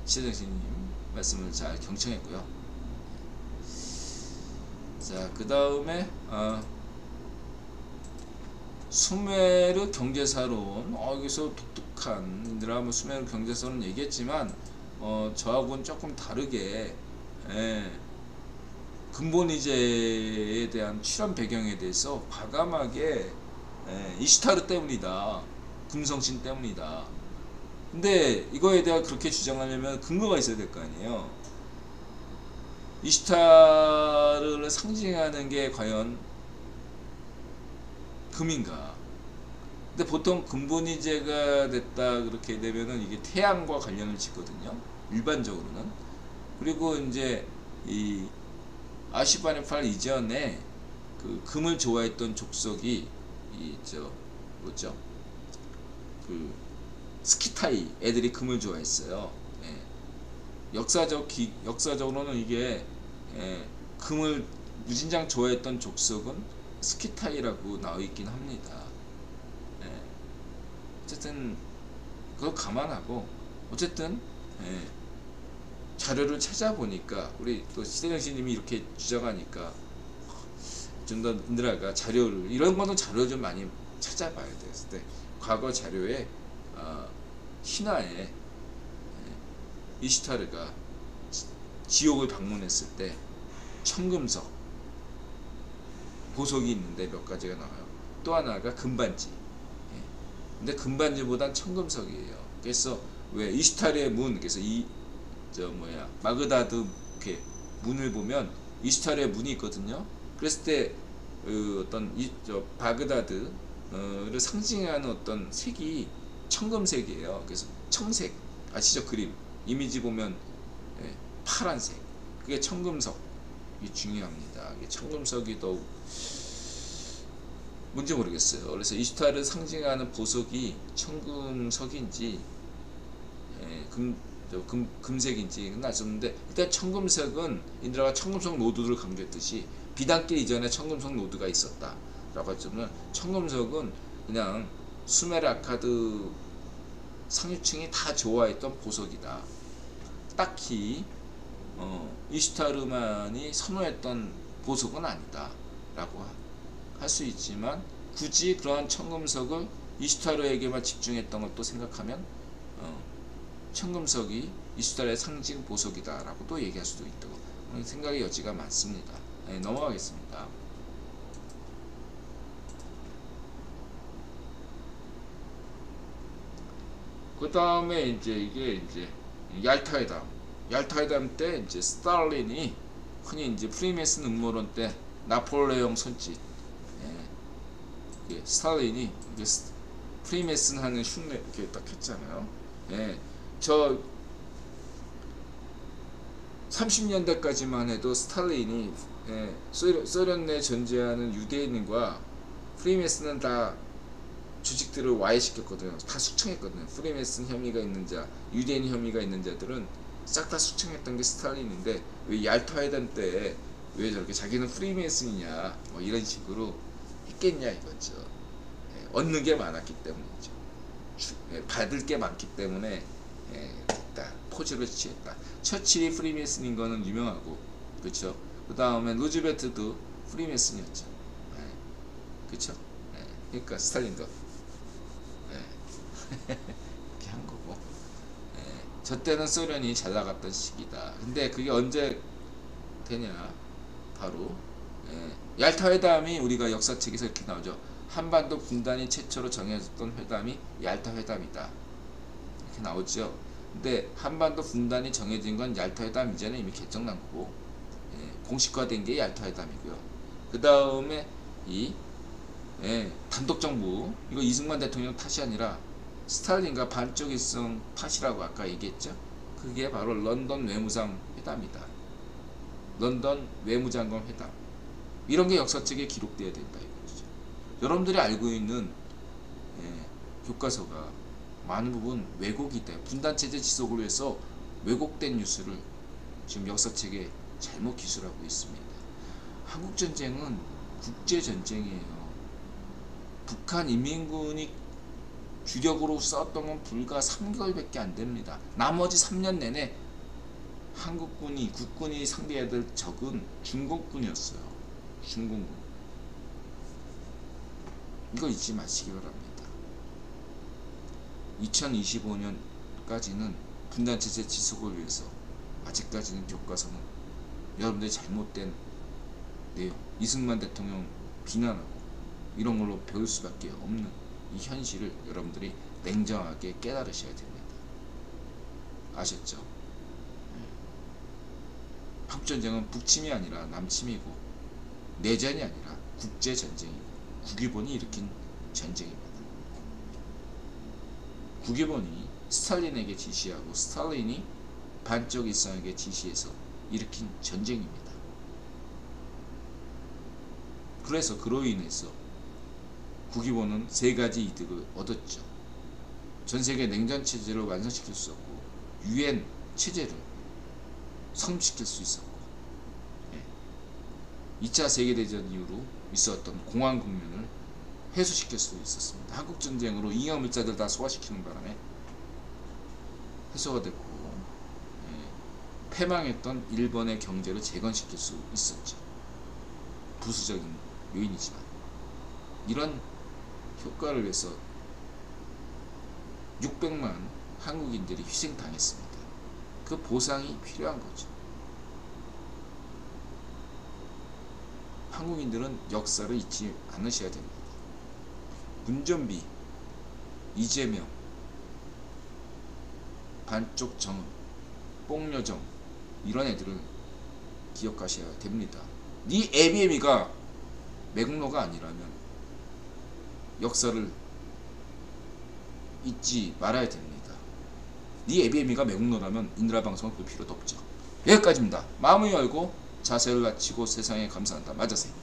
시대정신님 말씀을 잘 경청했고요. 자, 그 다음에 수메르 경제사론, 여기서 독특한 드라마 수메르 경제사론 얘기했지만 저하고는 조금 다르게 근본이제에 대한 출현 배경에 대해서 과감하게 이슈타르 때문이다, 금성신 때문이다. 근데 이거에 대해 그렇게 주장하려면 근거가 있어야 될 거 아니에요. 이슈타르를 상징하는 게 과연 금인가? 근데 보통 근본이제가 됐다 그렇게 되면은 이게 태양과 관련을 짓거든요. 일반적으로는. 그리고 이제 이 아슈바네팔 이전에 그 금을 좋아했던 족속이 뭐죠? 그 스키타이 애들이 금을 좋아했어요. 역사적으로는 이게 금을 무진장 좋아했던 족속은 스키타이라고 나와 있긴 합니다. 어쨌든 그거 감안하고, 어쨌든 자료를 찾아보니까, 우리 또 시대정신님이 이렇게 주장하니까 좀 더 인드라가 자료를, 이런 거는 자료 좀 많이 찾아봐야 돼요. 과거 자료에 신화에 이슈타르가 지옥을 방문했을 때 청금석 보석이 있는데 몇 가지가 나와요. 또 하나가 금반지. 근데 금반지보단 청금석이에요. 그래서 왜 이슈타르의 문, 그래서 마그다드 이렇게 문을 보면 이슈타르의 문이 있거든요. 그랬을 때 바그다드를 상징하는 어떤 색이 청금색이에요. 그래서 청색 아시죠? 그림 이미지 보면 파란색, 그게 청금석. 이게 중요합니다. 이게 청금석이 더욱 뭔지 모르겠어요. 그래서 이슈타르를 상징하는 보석이 청금석인지 금색인지 그건 알 수 없는데, 일단 청금석은 인드라가 청금석 노드를 강조했듯이 비단길 이전에 청금석 노드가 있었다 라고 했지만, 청금석은 그냥 수메르 아카드 상류층이 다 좋아했던 보석이다. 딱히 이슈타르만이 선호했던 보석은 아니다 라고 할 수 있지만, 굳이 그러한 청금석을 이슈타르에게만 집중했던 것도 생각하면 청금석이 이슈타르의 상징 보석이다 라고 또 얘기할 수도 있다고 생각의 여지가 많습니다. 넘어가겠습니다. 그 다음에 이게 얄타회담 때 이제 스탈린이 흔히 이제 프리메이슨 음모론 때 나폴레옹 손짓, 스탈린이 프리메이슨 하는 흉내 이렇게 딱 했잖아요. 저 30년대까지만 해도 스탈린이 소련 내 존재하는 유대인과 프리메슨은 다 조직들을 와해시켰거든요. 다 숙청했거든요. 프리메슨 혐의가 있는 자, 유대인 혐의가 있는 자들은 싹 다 숙청했던 게 스탈린인데, 왜 얄타 회담 때 왜 저렇게 자기는 프리메슨이냐 뭐 이런 식으로 했겠냐 이거죠. 얻는 게 많았기 때문이죠. 받을 게 많기 때문에 딱 포즈를 취했다. 처칠이 프리메슨인 거는 유명하고, 그렇죠. 그 다음에 루즈벨트도 프리메슨이었죠. 그렇죠. 그러니까 스탈린도 이렇게 한 거고. 저 때는 소련이 잘 나갔던 시기다. 근데 그게 언제 되냐? 바로 얄타 회담이 우리가 역사책에서 이렇게 나오죠. 한반도 분단이 최초로 정해졌던 회담이 얄타 회담이다. 이렇게 나오죠. 근데 한반도 분단이 정해진 건 얄타 회담 이전에 이미 결정난 거고, 공식화된 게 얄타 회담이고요. 그 다음에 이 단독정부, 이거 이승만 대통령 탓이 아니라 스탈린과 반쪽일성 탓이라고 아까 얘기했죠. 그게 바로 런던 외무상 회담이다. 런던 외무장관 회담. 이런 게 역사책에 기록돼야 된다 이거죠. 여러분들이 알고 있는 교과서가 많은 부분 왜곡이다. 분단체제 지속을 위해서 왜곡된 뉴스를 지금 역사책에 잘못 기술하고 있습니다. 한국전쟁은 국제전쟁이에요. 북한 인민군이 주력으로 썼던 건 불과 3개월밖에 안 됩니다. 나머지 3년 내내 한국군이, 국군이 상대해야 될 적은 중공군이었어요. 중공군. 이거 잊지 마시기 바랍니다. 2025년까지는 분단체제 지속을 위해서 아직까지는 교과서는 여러분들이 잘못된 내용, 이승만 대통령 비난하고 이런 걸로 배울 수밖에 없는 이 현실을 여러분들이 냉정하게 깨달으셔야 됩니다. 아셨죠? 한국전쟁은 북침이 아니라 남침이고, 내전이 아니라 국제전쟁이고, 국유본이 일으킨 전쟁입니다. 국유본이 스탈린에게 지시하고 스탈린이 반쪽 일성에게 지시해서 일으킨 전쟁입니다. 그래서 그로 인해서 국유본은 세 가지 이득을 얻었죠. 전세계 냉전체제를 완성시킬 수 없고, 유엔 체제를 성립시킬 수 있었고, 2차 세계대전 이후로 있었던 공황국면을 해소시킬 수 있었습니다. 한국전쟁으로 잉여물자들 다 소화시키는 바람에 해소가 됐고, 패망했던 일본의 경제를 재건시킬 수 있었죠. 부수적인 요인이지만 이런 효과를 위해서 600만 한국인들이 희생당했습니다. 그 보상이 필요한 거죠. 한국인들은 역사를 잊지 않으셔야 됩니다. 문전비, 이재명, 반쪽 정음, 뽕여정, 이런 애들을 기억하셔야 됩니다. 네 애비애미가 맥락가 아니라면 역사를 잊지 말아야 됩니다. 네 애비애미가 맥락라면 인드라방송을 볼 필요도 없죠. 여기까지입니다. 마음을 열고 자세를 갖추고 세상에 감사한다. 맞으세요.